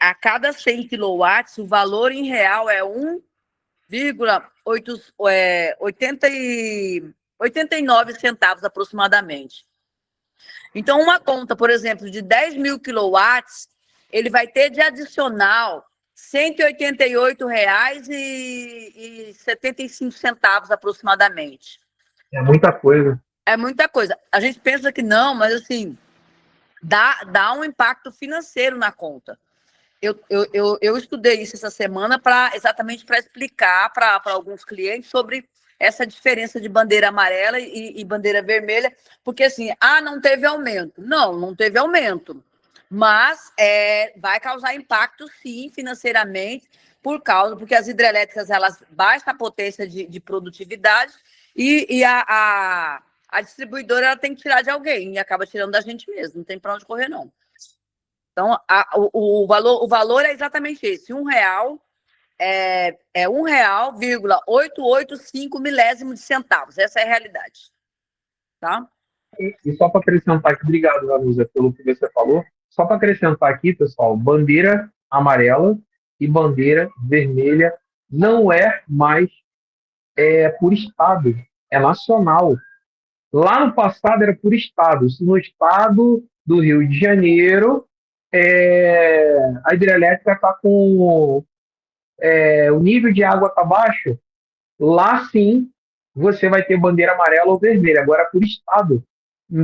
a cada 100 quilowatts, o valor em real é 1,89 centavos aproximadamente. Então, uma conta, por exemplo, de 10.000 quilowatts, ele vai ter de adicional R$ 188,75 aproximadamente. É muita coisa. É muita coisa. A gente pensa que não, mas assim, dá um impacto financeiro na conta. Eu estudei isso essa semana exatamente para explicar para alguns clientes sobre essa diferença de bandeira amarela e bandeira vermelha, porque assim, não teve aumento. Não teve aumento, mas vai causar impacto sim financeiramente, porque as hidrelétricas elas baixam a potência de produtividade e a distribuidora ela tem que tirar de alguém e acaba tirando da gente mesmo, não tem para onde correr não. Então, o valor é exatamente esse, R$ 1 é R$ 1,885 milésimo de centavos. Essa é a realidade. Tá? E só para acrescentar aqui, obrigado, Vanusa, pelo que você falou. Só para acrescentar aqui, pessoal, bandeira amarela e bandeira vermelha não é mais por estado, é nacional. Lá no passado era por estado. Se no estado do Rio de Janeiro a hidrelétrica está com o nível de água está baixo, lá sim você vai ter bandeira amarela ou vermelha. Agora, por estado,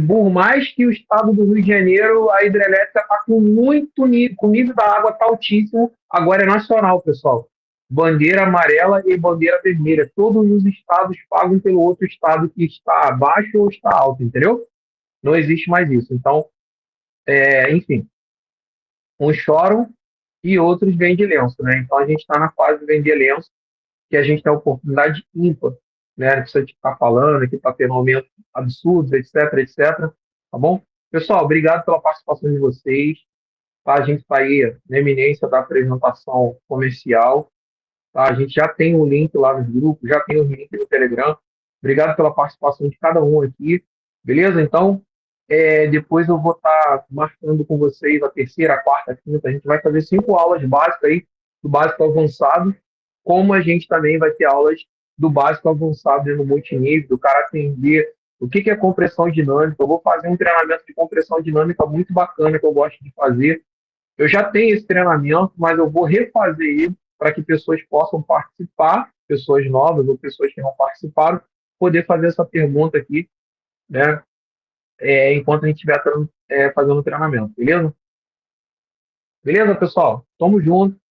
por mais que o estado do Rio de Janeiro, a hidrelétrica está com muito nível, o nível da água está altíssimo, agora é nacional, pessoal. Bandeira amarela e bandeira vermelha. Todos os estados pagam pelo outro estado que está abaixo ou está alto, entendeu? Não existe mais isso. Então, enfim, uns choram e outros vendem lenço, né? Então, a gente está na fase de vender lenço, que a gente tem a oportunidade ímpar, né? Não precisa ficar falando que está tendo aumento absurdos, etc, etc. Tá bom? Pessoal, obrigado pela participação de vocês. Tá? A gente está aí na eminência da apresentação comercial. Tá? A gente já tem o link lá no grupo, já tem o link no Telegram. Obrigado pela participação de cada um aqui. Beleza? Então, depois eu vou estar marcando com vocês a terceira, a quarta, a quinta. A gente vai fazer 5 aulas básicas aí do básico ao avançado, como a gente também vai ter aulas do básico ao avançado no multinível, do cara entender o que é compressão dinâmica. Eu vou fazer um treinamento de compressão dinâmica muito bacana que eu gosto de fazer. Eu já tenho esse treinamento, mas eu vou refazer ele para que pessoas possam participar, pessoas novas ou pessoas que não participaram, poder fazer essa pergunta aqui, né? Enquanto a gente estiver fazendo o treinamento, beleza? Beleza, pessoal? Tamo junto.